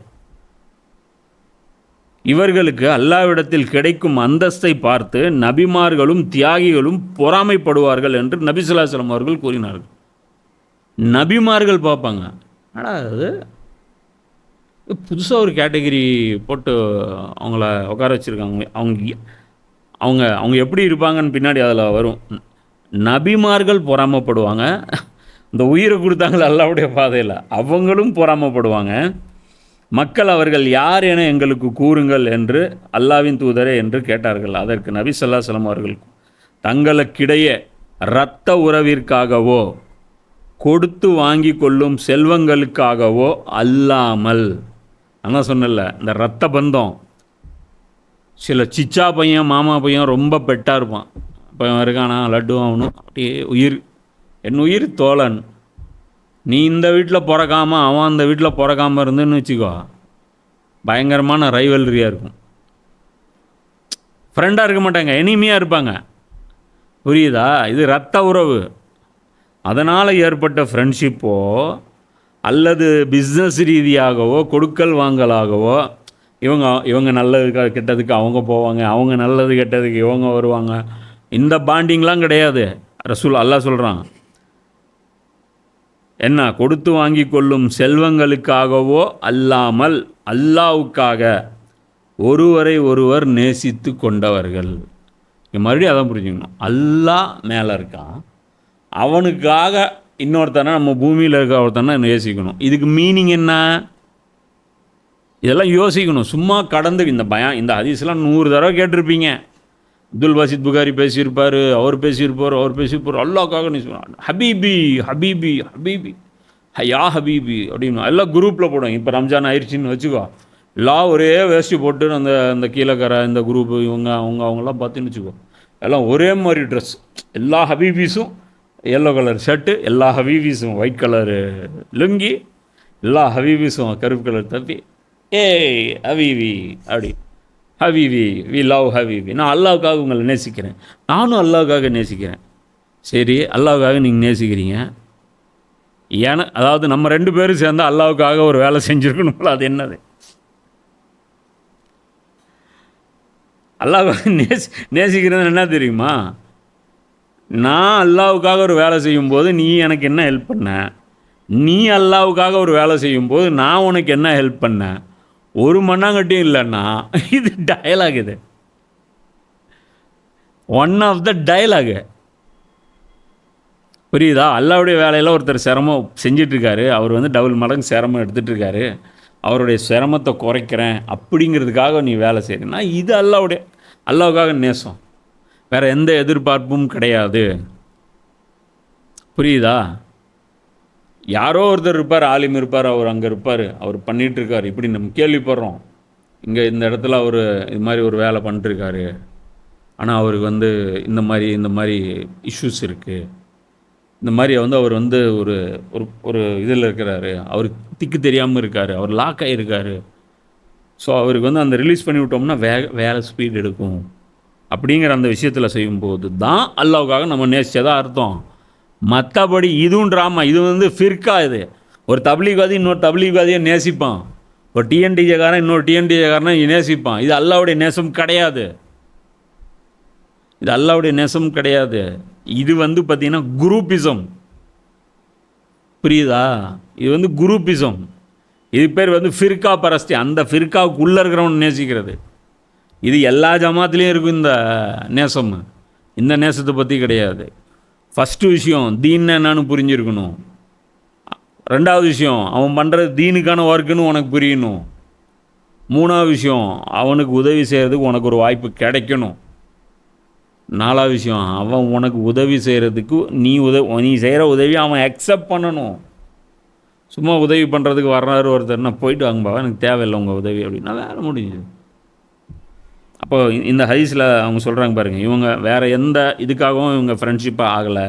இவர்களுக்கு அல்லாஹ்விடத்தில் கிடைக்கும் அந்தஸ்தை பார்த்து நபிமார்களும் தியாகிகளும் பொறாமைப்படுவார்கள் என்று நபி ஸல்லல்லாஹு அலைஹி வஸல்லம் அவர்கள் கூறினார்கள். நபிமார்கள் பார்ப்பாங்க, ஆனால் அது புதுசாக ஒரு கேட்டகிரி போட்டு அவங்கள உட்கார வச்சுருக்காங்க. அவங்க அவங்க எப்படி இருப்பாங்கன்னு பின்னாடி அதில் வரும். நபிமார்கள் பொறாமப்படுவாங்க, இந்த உயிரை கொடுத்தாங்களே அல்லாஹ்வுடைய பாதையில் அவங்களும் பொறாமப்படுவாங்க. மக்கள் அவர்கள் யார் என எங்களுக்கு கூறுங்கள் என்று அல்லாஹ்வின் தூதரே என்று கேட்டார்கள். அதற்கு நபி ஸல்லல்லாஹு அலைஹி வஸல்லம் அவர்கள், தங்களுக்கிடையே இரத்த உறவிற்காகவோ கொடுத்து வாங்கி கொள்ளும் செல்வங்களுக்காகவோ அல்லாமல், நான் சொன்னல இந்த இரத்த பந்தம். சில சிச்சா பையன் மாமா பையன் ரொம்ப பெட்டாக இருப்பான், இப்போ இருக்கானா லட்டு ஆகணும், அப்படியே உயிர், என் உயிர் தோழன், நீ இந்த வீட்டில் பிறக்காமல் அவன் அந்த வீட்டில் பிறக்காமல் இருந்துன்னு வச்சுக்கோ, பயங்கரமான ரைவல்ரியாக இருக்கும். ஃப்ரெண்டாக இருக்க மாட்டாங்க, எனிமியாக இருப்பாங்க. புரியுதா? இது இரத்த உறவு. அதனால் ஏற்பட்ட ஃப்ரெண்ட்ஷிப்போ அல்லது பிஸ்னஸ் ரீதியாகவோ கொடுக்கல் வாங்கலாகவோ, இவங்க நல்லது கெட்டதுக்கு அவங்க போவாங்க, அவங்க நல்லது கெட்டதுக்கு இவங்க வருவாங்க, இந்த பாண்டிங்லாம் கிடையாது. ரசூல் அல்லாஹ் சொல்கிறான், என்ன, கொடுத்து வாங்கி கொள்ளும் செல்வங்களுக்காகவோ அல்லாமல் அல்லாஹ்வுக்காக ஒருவரை ஒருவர் நேசித்து கொண்டவர்கள். மறுபடியும் அதான் புரிஞ்சுக்கணும், அல்லாஹ் மேலே இருக்கான், அவனுக்காக இன்னொருத்தனை, நம்ம பூமியில் இருக்க ஒருத்தனை நேசிக்கணும். இதுக்கு மீனிங் என்ன? இதெல்லாம் யோசிக்கணும். சும்மா கடந்து இந்த ஹதீஸ்லாம் 100 தடவை கேட்டிருப்பீங்க. அப்துல் பாசித் புகாரி பேசியிருப்பார், அவர் பேசியிருப்பார், அல்லாஹ்க்காக நீ சொன்னார், ஹபீபி ஹபீபி ஹபீபி யா ஹபீபி அப்படின்னு எல்லாம் குரூப்பில் போடுவாங்க. இப்போ ரம்ஜான் ஆயிடுச்சின்னு வச்சுக்கோ, எல்லாம் ஒரே வேஷ்டி போட்டு அந்த கீழக்கரை இந்த குரூப்பு அவங்கெல்லாம் பார்த்துன்னு வச்சுக்கோ, எல்லாம் ஒரே மாதிரி ட்ரெஸ், எல்லா ஹபீபீஸும் எல்லோ கலர் ஷர்ட்டு, எல்லா ஹபீபீஸும் ஒயிட் கலரு லுங்கி, எல்லா ஹபீபீஸும் கருப்பு கலர் தப்பி, ஏய் ஹபீபி அப்படி, ஹபீபி வி லவ் ஹபீபி, நான் அல்லாஹ்வுக்காக உங்களை நேசிக்கிறேன், நானும் அல்லாஹ்வுக்காக நேசிக்கிறேன். சரி, அல்லாஹ்வுக்காக நீங்கள் நேசிக்கிறீங்க, அதாவது நம்ம 2 பேரும் சேர்ந்து அல்லாஹ்வுக்காக ஒரு வேலை செஞ்சுருக்கணும்ல, அது என்னது? அல்லாஹ்வுக்காக நேசிக்கிறது என்ன தெரியுமா? நான் அல்லாஹ்வுக்காக ஒரு வேலை செய்யும்போது நீ எனக்கு என்ன ஹெல்ப் பண்ண, நீ அல்லாஹ்வுக்காக ஒரு வேலை செய்யும்போது நான் உனக்கு என்ன ஹெல்ப் பண்ண, ஒரு மண்ணாங்கட்டியும் இல்லைன்னா இது டயலாக், இது ஒன் ஆஃப் த டயலாகு. புரியுதா? அல்லாஹ்வுடைய வேலையில் ஒருத்தர் சிரமம் செஞ்சிட்ருக்காரு, அவர் வந்து டபுள் மடங்கு சிரமம் எடுத்துகிட்ருக்காரு, அவருடைய சிரமத்தை குறைக்கிறேன் அப்படிங்கிறதுக்காக நீ வேலை செய்கிறேன்னா இது அல்லாஹ்வுக்காக நேசம், வேறு எந்த எதிர்பார்ப்பும் கிடையாது. புரியுதா? யாரோ ஒருத்தர் இருப்பார், ஆலிம் இருப்பார், அவர் அங்கே இருப்பார், அவர் பண்ணிகிட்ருக்கார், இப்படி நம்ம கேள்விப்படுறோம். இங்கே இந்த இடத்துல அவர் இது மாதிரி ஒரு வேலை பண்ணிட்டுருக்காரு, ஆனால் அவருக்கு வந்து இந்த மாதிரி இஷ்யூஸ் இருக்குது, இந்த மாதிரி வந்து அவர் வந்து ஒரு ஒரு ஒரு இதில் இருக்கிறாரு, அவருக்கு திக்கு தெரியாமல் இருக்கார், அவர் லாக் ஆகியிருக்காரு. ஸோ அவருக்கு வந்து அந்த ரிலீஸ் பண்ணி விட்டோம்னா வேலை ஸ்பீட் எடுக்கும் அப்படிங்கிற அந்த விஷயத்தில் செய்யும்போது தான் அல்லாவுக்காக நம்ம நேசிச்சதா அர்த்தம். மற்றபடி இதுவும் ட்ராமா, இது வந்து ஃபிர்கா. இது ஒரு தப்லீக்வாதி இன்னொரு தப்லீக்வாதியை நேசிப்பான், ஒரு டிஎன்டிஜேக்காரன் இன்னொரு டிஎன்டிஜேக்காரனை நேசிப்பான். இது அல்லாவுடைய நேசம் கிடையாது, இது அல்லாவுடைய நேசம் கிடையாது. இது வந்து பார்த்திங்கன்னா குரூப்பிசம், புரியுதா? இது வந்து குரூப்பிசம். இது பேர் வந்து ஃபிர்கா பரஸ்தி, அந்த ஃபிர்காவுக்குள்ளே இருக்கிறவன் நேசிக்கிறது. இது எல்லா ஜமாத்துலேயும் இருக்கும் இந்த நேசம். இந்த நேசத்தை பற்றி கிடையாது. ஃபஸ்ட்டு விஷயம் தீன் என்னன்னு புரிஞ்சிருக்கணும். ரெண்டாவது விஷயம் அவன் பண்ணுறது தீனுக்கான ஒர்க்குன்னு உனக்கு புரியணும். மூணாவது விஷயம் அவனுக்கு உதவி செய்கிறதுக்கு உனக்கு ஒரு வாய்ப்பு கிடைக்கணும். நாலாவது விஷயம் அவன் உனக்கு உதவி செய்கிறதுக்கு நீ செய்கிற உதவி அவன் அக்செப்ட் பண்ணணும். சும்மா உதவி பண்ணுறதுக்கு வர்றாரு ஒருத்தர், நான் போயிட்டு வாங்கப்பா எனக்கு தேவையில்லை உங்கள் உதவி அப்படின்னா வேலை முடிஞ்சுது. அப்போ இந்த ஹதீஸில் அவங்க சொல்கிறாங்க பாருங்கள், இவங்க வேறு எந்த இதுக்காகவும் இவங்க ஃப்ரெண்ட்ஷிப்பாக ஆகலை.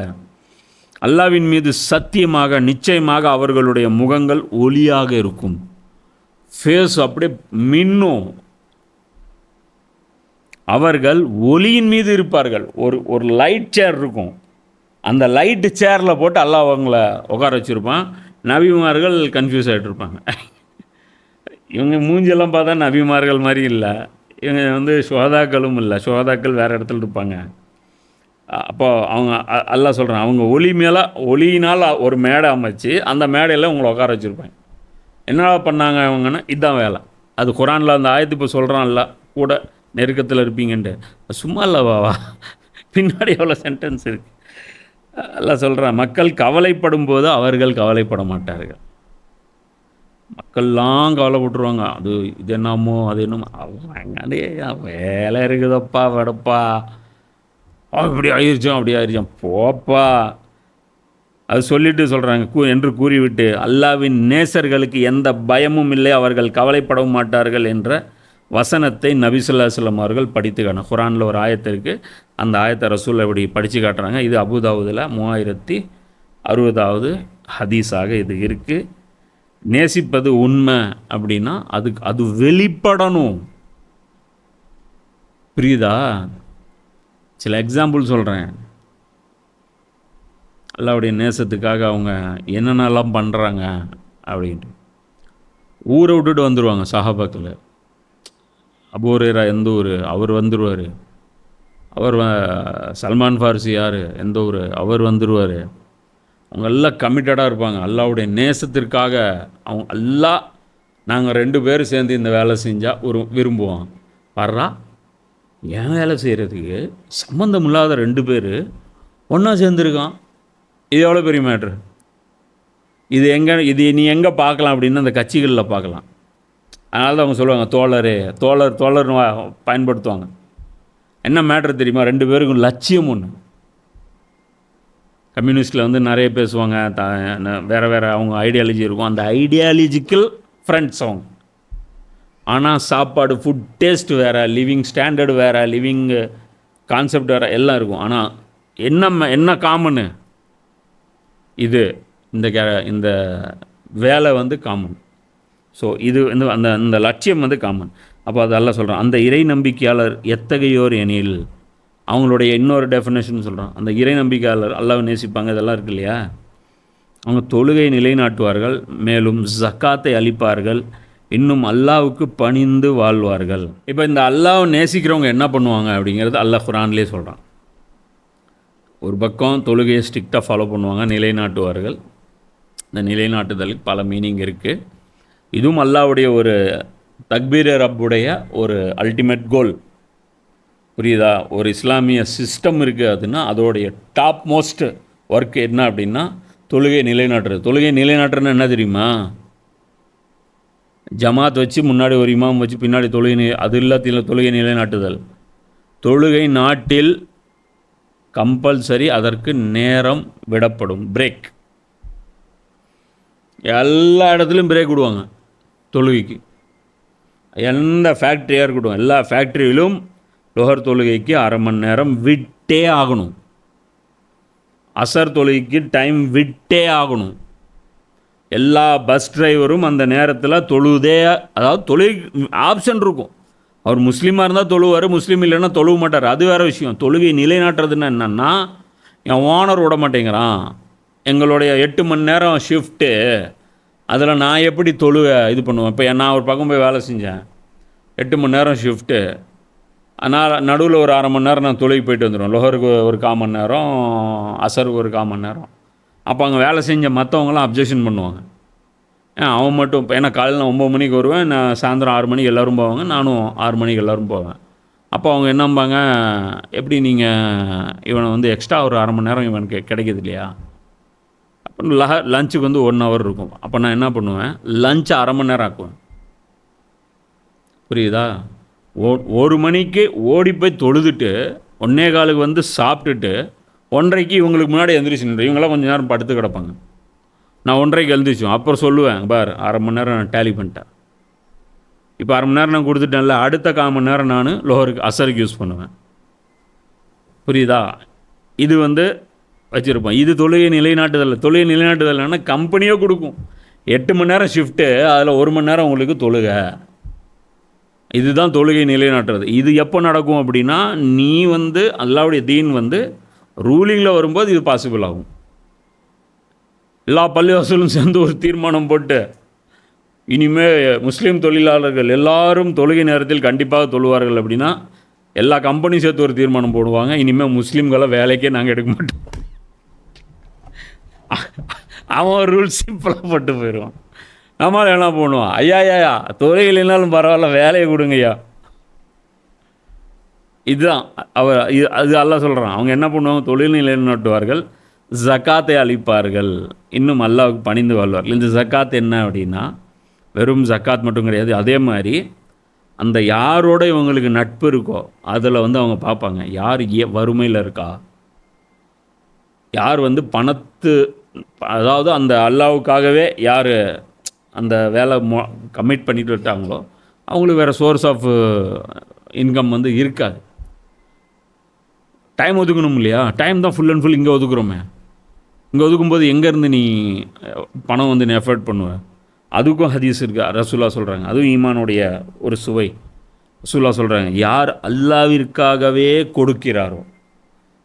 அல்லாவின் மீது சத்தியமாக நிச்சயமாக அவர்களுடைய முகங்கள் ஒளியாக இருக்கும், ஃபேஸ் அப்படியே மின்னும், அவர்கள் ஒளியின் மீது இருப்பார்கள். ஒரு லைட் சேர் இருக்கும், அந்த லைட்டு சேரில் போட்டு அல்லாஹ் அவங்கள உட்கார வச்சுருப்பான். நபிமார்கள் கன்ஃபியூஸ் ஆகிட்டு இருப்பாங்க. இவங்க மூஞ்செல்லாம் பார்த்தா நபிமார்கள் மாதிரி இல்லை, இவங்க வந்து சுஹதாக்களும் இல்லை, சுஹதாக்கள் வேறு இடத்துல இருப்பாங்க. அப்போ அவங்க அல்லாஹ் சொல்கிறான், அவங்க ஒளியினால் ஒரு மேடை அமைச்சு அந்த மேடையில் உங்களை உட்கார வச்சுருப்பாங்க. என்ன பண்ணாங்க அவங்கன்னா இதுதான் வேலை. அது குரானில் அந்த ஆயத்து இப்போ சொல்கிறான்ல, கூட நெருக்கத்தில் இருப்பீங்கன்ட்டு, சும்மா இல்லைவா, பின்னாடி எவ்வளோ சென்டென்ஸ் இருக்குது. அல்லாஹ் சொல்கிறான், மக்கள் கவலைப்படும் போது அவர்கள் கவலைப்பட மாட்டார்கள். மக்கள்லாம் கவலைப்பட்டுருவாங்க, அது இது என்னமோ அது என்னமோ, அவங்களே வேலை இருக்குதப்பா விடப்பா, இப்படி ஆயிடுச்சோம் அப்படி ஆயிடுச்சோம் போப்பா, அது சொல்லிட்டு சொல்கிறாங்க என்று கூறிவிட்டு, அல்லாவின் நேசர்களுக்கு எந்த பயமும் இல்லை, அவர்கள் கவலைப்படவும் மாட்டார்கள் என்ற வசனத்தை நபி ஸல்லல்லாஹு அலைஹி வஸல்லம் அவர்கள் படித்து காட்டினாங்க. குரானில் ஒரு ஆயத்து இருக்குது, அந்த ஆயத்தை ரசூல் இப்படி படித்து காட்டுறாங்க. இது அபூதாவுதில் 3060வது ஹதீஸாக இது இருக்குது. நேசிப்பது உண்மை அப்படின்னா அது வெளிப்படணும், புரியுதா? சில எக்ஸாம்பிள் சொல்கிறேன். அல்லாவுடைய நேசத்துக்காக அவங்க என்னென்னலாம் பண்ணுறாங்க அப்படின்ட்டு. ஊரை விட்டுட்டு வந்துடுவாங்க சஹாபாக்கள். அபூ ஹுரைரா எந்த ஊர், அவர் வந்துடுவார். அவர் சல்மான் ஃபார்சி யார், எந்த ஊர், அவர் வந்துடுவார். அவங்க எல்லாம் கமிட்டடாக இருப்பாங்க அல்லாவுடைய நேசத்திற்காக. அவங்க எல்லாம் நாங்கள் 2 பேரும் சேர்ந்து இந்த வேலை செஞ்சால் விரும்புவோம். வர்றா ஏன் வேலை செய்கிறதுக்கு சம்மந்தம் இல்லாத 2 பேர் ஒன்றா சேர்ந்துருக்கான், இது எவ்வளோ பெரிய மேட்ரு. இது நீ எங்கே பார்க்கலாம் அப்படின்னு அந்த கட்சிகளில் பார்க்கலாம். அதனால தான் அவங்க சொல்லுவாங்க தோழர்னு பயன்படுத்துவாங்க. என்ன மேட்ரு தெரியுமா, 2 பேருக்கும் லட்சியம் ஒன்று. கம்யூனிஸ்டில் வந்து நிறைய பேசுவாங்க, வேறு அவங்க ஐடியாலஜி இருக்கும், அந்த ஐடியாலஜிக்கல் ஃப்ரெண்ட்ஸ் அவங்க. ஆனால் சாப்பாடு, ஃபுட் டேஸ்ட் வேறு, லிவிங் ஸ்டாண்டர்டு வேறு, லிவிங் கான்செப்ட் வேறு, எல்லாம் இருக்கும். ஆனால் என்ன காமனு, இந்த வேலை வந்து காமன். ஸோ இது வந்து அந்த லட்சியம் வந்து காமன். அப்போ அது அல்லாஹ் சொல்கிறான், அந்த இறை நம்பிக்கையாளர் எத்தகையோர் எனில், அவங்களுடைய இன்னொரு டெஃபினேஷன் சொல்கிறான். அந்த இறை நம்பிக்கையாளர் அல்லாஹ்வை நேசிப்பாங்க, இதெல்லாம் இருக்கு இல்லையா, அவங்க தொழுகை நிலைநாட்டுவார்கள், மேலும் ஜக்காத்தை அளிப்பார்கள், இன்னும் அல்லாஹ்வுக்கு பணிந்து வாழ்வார்கள். இப்போ இந்த அல்லாஹ்வை நேசிக்கிறவங்க என்ன பண்ணுவாங்க அப்படிங்கிறது அல்லாஹ் குரான்லேயே சொல்கிறான். ஒரு பக்கம் தொழுகையை ஸ்ட்ரிக்டாக ஃபாலோ பண்ணுவாங்க, நிலைநாட்டுவார்கள். இந்த நிலைநாட்டுதலுக்கு பல மீனிங் இருக்குது. இதுவும் அல்லாஹ்வுடைய ஒரு தக்பீர் ரப்புடைய ஒரு அல்டிமேட் கோல், புரியுதா? ஒரு இஸ்லாமிய சிஸ்டம் இருக்குது, அதுனா அதோடைய டாப் மோஸ்ட் ஒர்க் என்ன அப்படின்னா தொழுகை நிலைநாட்டுறது. தொழுகை நிலைநாட்டுறதுன்னு என்ன தெரியுமா, ஜமாத் வச்சு முன்னாடி ஒரு இமாம் வச்சு பின்னாடி அது எல்லாத்தையும் தொழுகை நிலைநாட்டுதல். தொழுகை நாட்டில் கம்பல்சரி, அதற்கு நேரம் விடப்படும், பிரேக். எல்லா இடத்துலையும் பிரேக் விடுவாங்க தொழுகைக்கு. எந்த ஃபேக்ட்ரியாக இருக்கட்டும், எல்லா ஃபேக்ட்ரியிலும் லோஹர் தொழுகைக்கு அரை மணி நேரம் விட்டே ஆகணும். அசர் தொழுகைக்கு டைம் விட்டே ஆகணும். எல்லா பஸ் டிரைவரும் அந்த நேரத்தில் தொழுதே, அதாவது தொழுகை ஆப்ஷன் இருக்கும். அவர் முஸ்லீமாக இருந்தால் தொழுவார், முஸ்லீம் இல்லைன்னா தொழுவ மாட்டார், அது வேறு விஷயம். தொழுகை நிலைநாட்டுறதுன்னு என்னென்னா, என் ஓனர் விட மாட்டேங்கிறான், எங்களுடைய 8 மணி நேரம் ஷிஃப்ட்டு, அதில் நான் எப்படி இது பண்ணுவேன். இப்போ நான் ஒரு பக்கம் போய் வேலை செஞ்சேன், 8 மணி நேரம் ஷிஃப்ட்டு, ஆனால் நடுவில் ஒரு அரை மணி நேரம் நான் தொழுகை போயிட்டு வந்துடுவேன். லோஹருக்கு ஒரு 1/4 மணி நேரம், அசருக்கு ஒரு 1/4 மணி நேரம். அப்போ அங்கே வேலை செஞ்ச மற்றவங்களாம் அப்ஜெக்ஷன் பண்ணுவாங்க. அவன் மட்டும் இப்போ ஏன்னா காலையில் 9 மணிக்கு வருவேன், நான் சாயந்தரம் 6 மணிக்கு எல்லோரும் போவாங்க, நானும் 6 மணிக்கு எல்லோரும் போவேன். அப்போ அவங்க என்னம்பாங்க, எப்படி நீங்கள் இவனை வந்து எக்ஸ்ட்ரா ஒரு அரை மணி நேரம் இவனுக்கு கிடைக்கிது இல்லையா. அப்போ லஞ்சுக்கு வந்து 1 ஹவர் இருக்கும். அப்போ நான் என்ன பண்ணுவேன், லஞ்சை அரை மணி நேரம் ஆக்குவேன். புரியுதா? 1 மணிக்கு ஓடி போய் தொழுதுட்டு 1:15 வந்து சாப்பிட்டுட்டு 1:30 இவங்களுக்கு முன்னாடி எழுந்திரிச்சு நின்று இவங்களாம் கொஞ்சம் நேரம் படுத்து கிடப்பாங்க. நான் 1:30 எழுந்திரிச்சோம். அப்புறம் சொல்லுவேன், பார் அரை மணி நேரம் நான் டேலி பண்ணிட்டேன், இப்போ அரை மணி நேரம் நான் கொடுத்துட்டேன்ல, அடுத்த 1/4 மணி நேரம் நான் லோஹருக்கு அசருக்கு யூஸ் பண்ணுவேன். புரியுதா? இது வந்து வச்சுருப்போம். இது தொழுகை நிலைநாட்டுதல். தொழுகை நிலைநாட்டுதல்னா கம்பெனியோ கொடுக்கும் 8 மணி நேரம் ஷிஃப்ட்டு, அதில் 1 மணி நேரம் உங்களுக்கு தொழுகை. இதுதான் தொழுகை நிலைநாட்டுறது. இது எப்போ நடக்கும் அப்படின்னா, நீ வந்து அல்லாஹ்வுடைய தீன் வந்து ரூலிங்கில் வரும்போது இது பாசிபிள் ஆகும். எல்லா பள்ளிவாசலும் சேர்ந்து ஒரு தீர்மானம் போட்டு, இனிமேல் முஸ்லீம் தொழிலாளர்கள் எல்லாரும் தொழுகை நேரத்தில் கண்டிப்பாக தொழுவார்கள் அப்படின்னா, எல்லா கம்பெனியும் சேர்த்து ஒரு தீர்மானம் போடுவாங்க, இனிமேல் முஸ்லீம்களை வேலைக்கே நாங்கள் எடுக்க மாட்டோம். அவன் ஒரு ரூல் சிம்பிளாக போட்டு போயிடுவான். நம்மளால் என்ன பண்ணுவான், ஐயா தொழுகை இல்லைனாலும் பரவாயில்ல, வேலையை கொடுங்கய்யா. இதுதான் அது அல்லாஹ் சொல்கிறான். அவங்க என்ன பண்ணுவாங்க, தொழில் நிலைநாட்டுவார்கள், ஜக்காத்தை அளிப்பார்கள், இன்னும் அல்லாஹ்வுக்கு பணிந்து வாழ்வார்கள். இந்த ஜக்காத் என்ன அப்படின்னா, வெறும் ஜக்காத் மட்டும் கிடையாது. அதே மாதிரி அந்த யாரோட இவங்களுக்கு நட்பு இருக்கோ அதில் வந்து அவங்க பார்ப்பாங்க, யார் வறுமையில் இருக்கா, யார் வந்து அதாவது அந்த அல்லாஹ்வுக்காகவே யார் அந்த வேலை கமிட் பண்ணிட்டு விட்டாங்களோ அவங்களுக்கு வேறு சோர்ஸ் ஆஃப் இன்கம் வந்து இருக்காது. டைம் ஒதுக்கணும் இல்லையா, டைம் தான் ஃபுல் அண்ட் ஃபுல் இங்கே ஒதுக்குறோமே. இங்கே ஒதுக்கும்போது எங்கேருந்து நீ பணம் வந்து நீ எஃபர்ட் பண்ணுவேன். அதுக்கும் ஹதீஸ் இருக்கா, ரசூலா சொல்கிறாங்க, அதுவும் ஈமானுடைய ஒரு சுவை. ரசூலா சொல்கிறாங்க, யார் அல்லாஹ்விற்காகவே கொடுக்கிறாரோ,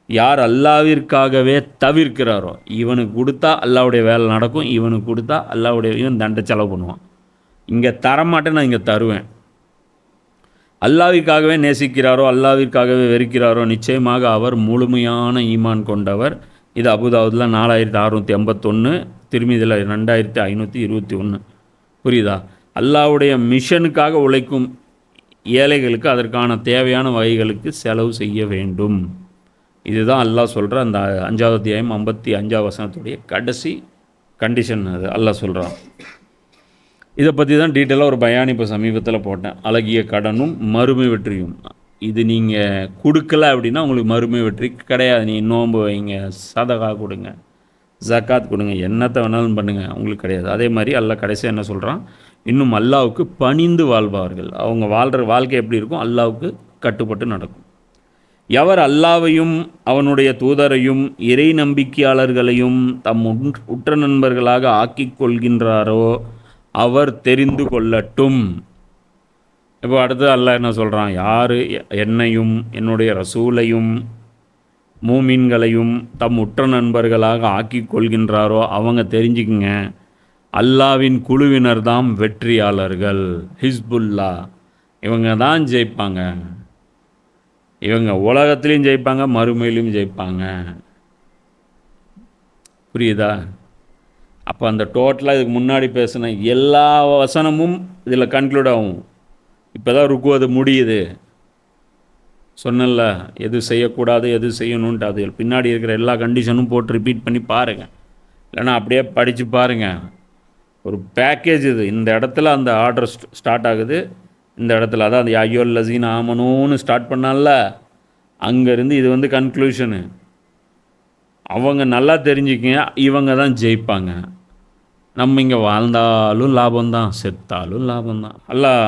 யார் அல்லாஹ்விற்காகவே தவிர்க்கிறாரோ, இவனுக்கு கொடுத்தா அல்லாஹ்வுடைய வேலை நடக்கும், இவனுக்கு கொடுத்தா இவன் தண்டை செலவு பண்ணுவான். இங்கே தரமாட்டேன், நான் இங்கே தருவேன். அல்லாஹ்விற்காகவே நேசிக்கிறாரோ, அல்லாஹ்விற்காகவே வெறுக்கிறாரோ, நிச்சயமாக அவர் முழுமையான ஈமான் கொண்டவர். இது அபுதாவுதில் 4681, திருமிதில் 2521. புரியுதா? அல்லாஹ்வுடைய மிஷனுக்காக உழைக்கும் ஏழைகளுக்கு அதற்கான தேவையான வகைகளுக்கு செலவு செய்ய வேண்டும். இதுதான் அல்லாஹ் சொல்கிற அந்த 5வது அத்தியாயம் 55வது வசனத்துடைய கடைசி கண்டிஷன். அது அல்லாஹ் சொல்கிறான். இதை பற்றி தான் டீட்டெயிலாக ஒரு பயான் இப்போ சமீபத்தில் போட்டேன். அழகிய கடனும் மறுமை வெற்றியும். இது நீங்கள் கொடுக்கல அப்படின்னா உங்களுக்கு மறுமை வெற்றி கிடையாது. நீ நோன்பு வைங்க, சதகா கொடுங்க, ஜக்காத் கொடுங்க, என்னத்தை வேணாலும் பண்ணுங்கள், உங்களுக்கு கிடையாது. அதே மாதிரி அல்லாஹ் கடைசியாக என்ன சொல்கிறான், இன்னும் அல்லாஹ்வுக்கு பணிந்து வாழ்வார்கள். அவங்க வாழ்கிற வாழ்க்கை எப்படி இருக்கும், அல்லாஹ்வுக்கு கட்டுப்பட்டு நடக்கும். எவர் அல்லாஹ்வையும் அவனுடைய தூதரையும் இறை நம்பிக்கையாளர்களையும் தம் உற்ற நண்பர்களாக ஆக்கிக் கொள்கின்றாரோ அவர் தெரிந்து கொள்ளட்டும். இப்போ அடுத்து அல்லாஹ் என்ன சொல்கிறான், யார் என்னையும் என்னுடைய ரசூலையும் மூமின்களையும் தம் உற்ற நண்பர்களாக ஆக்கிக் கொள்கின்றாரோ அவங்க தெரிஞ்சுக்குங்க, அல்லாவின் குழுவினர் தான் வெற்றியாளர்கள். ஹிஸ்புல்லா, இவங்க தான் ஜெயிப்பாங்க. இவங்க உலகத்துலேயும் ஜெயிப்பாங்க, மறுமையிலையும் ஜெயிப்பாங்க. புரியுதா? அப்போ அந்த டோட்டலாக இதுக்கு முன்னாடி பேசின எல்லா வசனமும் இதில் கன்க்ளூட் ஆகும். இப்போ தான் ருக்கு அது முடியுது. சொன்னல எது செய்யக்கூடாது எது செய்யணுன்ட்டு, அது பின்னாடி இருக்கிற எல்லா கண்டிஷனும் போட்டு ரிப்பீட் பண்ணி பாருங்கள், இல்லைன்னா அப்படியே படித்து பாருங்கள். ஒரு பேக்கேஜ் இது. இந்த இடத்துல அந்த ஆர்டர் ஸ்டார்ட் ஆகுது, இந்த இடத்துல அதான் அந்த ஐயோல் லசீன் ஆமனோன்னு ஸ்டார்ட் பண்ணால, அங்கேருந்து இது வந்து கன்க்ளூஷனு. அவங்க நல்லா தெரிஞ்சுக்கங்க, இவங்க தான் ஜெயிப்பாங்க. நம்ம இங்கே வாழ்ந்தாலும் லாபம்தான், செத்தாலும் லாபம்தான். அல்லாஹ்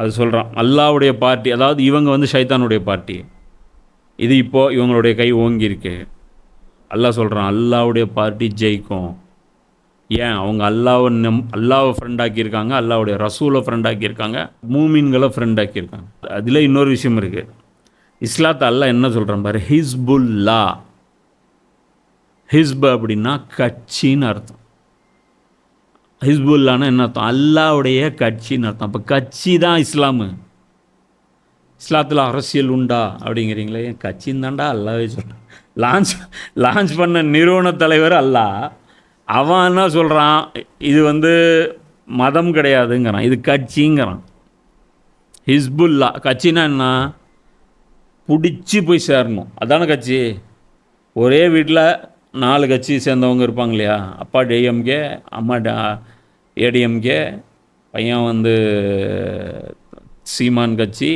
அது சொல்கிறான். அல்லாஹ்வுடைய பார்ட்டி, அதாவது இவங்க வந்து ஷைத்தானுடைய பார்ட்டி. இது இப்போது இவங்களுடைய கை ஓங்கியிருக்கு. அல்லாஹ் சொல்கிறான், அல்லாஹ்வுடைய பார்ட்டி ஜெயிக்கும். ஏன்? அவங்க அல்லாவை ஃப்ரெண்ட் ஆக்கியிருக்காங்க, அல்லாஹ்வுடைய ரசூலை ஃப்ரெண்ட் ஆக்கியிருக்காங்க, மூமின்களை ஃப்ரெண்ட் ஆக்கியிருக்காங்க. அதில் இன்னொரு விஷயம் இருக்குது. இஸ்லாத்தை அல்லாஹ் என்ன சொல்கிறான் பாரு, ஹிஸ்புல்லா. ஹிஸ்பு அப்படின்னா கட்சின்னு அர்த்தம். ஹிஸ்புல்லான்னு என்ன அர்த்தம்? அல்லாவுடைய கட்சின்னு அர்த்தம். அப்போ கட்சி தான் இஸ்லாமு. இஸ்லாத்தில் அரசியல் உண்டா அப்படிங்கிறீங்களே, என் கட்சின்னு தாண்டா அல்லாவே சொல்கிறேன். லான்ச் பண்ண நிறுவன தலைவர் அல்லாஹ். அவன் என்ன சொல்கிறான், இது வந்து மதம் கிடையாதுங்கிறான், இது கட்சிங்கிறான். ஹிஸ்புல்லா கட்சின்னா என்ன? பிடிச்சி போய் சேரணும், அதான கட்சி. ஒரே வீட்டில் 4 கட்சி சேர்ந்தவங்க இருப்பாங்க இல்லையா? அப்பா டிஎம்கே, அம்மா ஏடிஎம்கே, பையன் வந்து சீமான் கட்சி,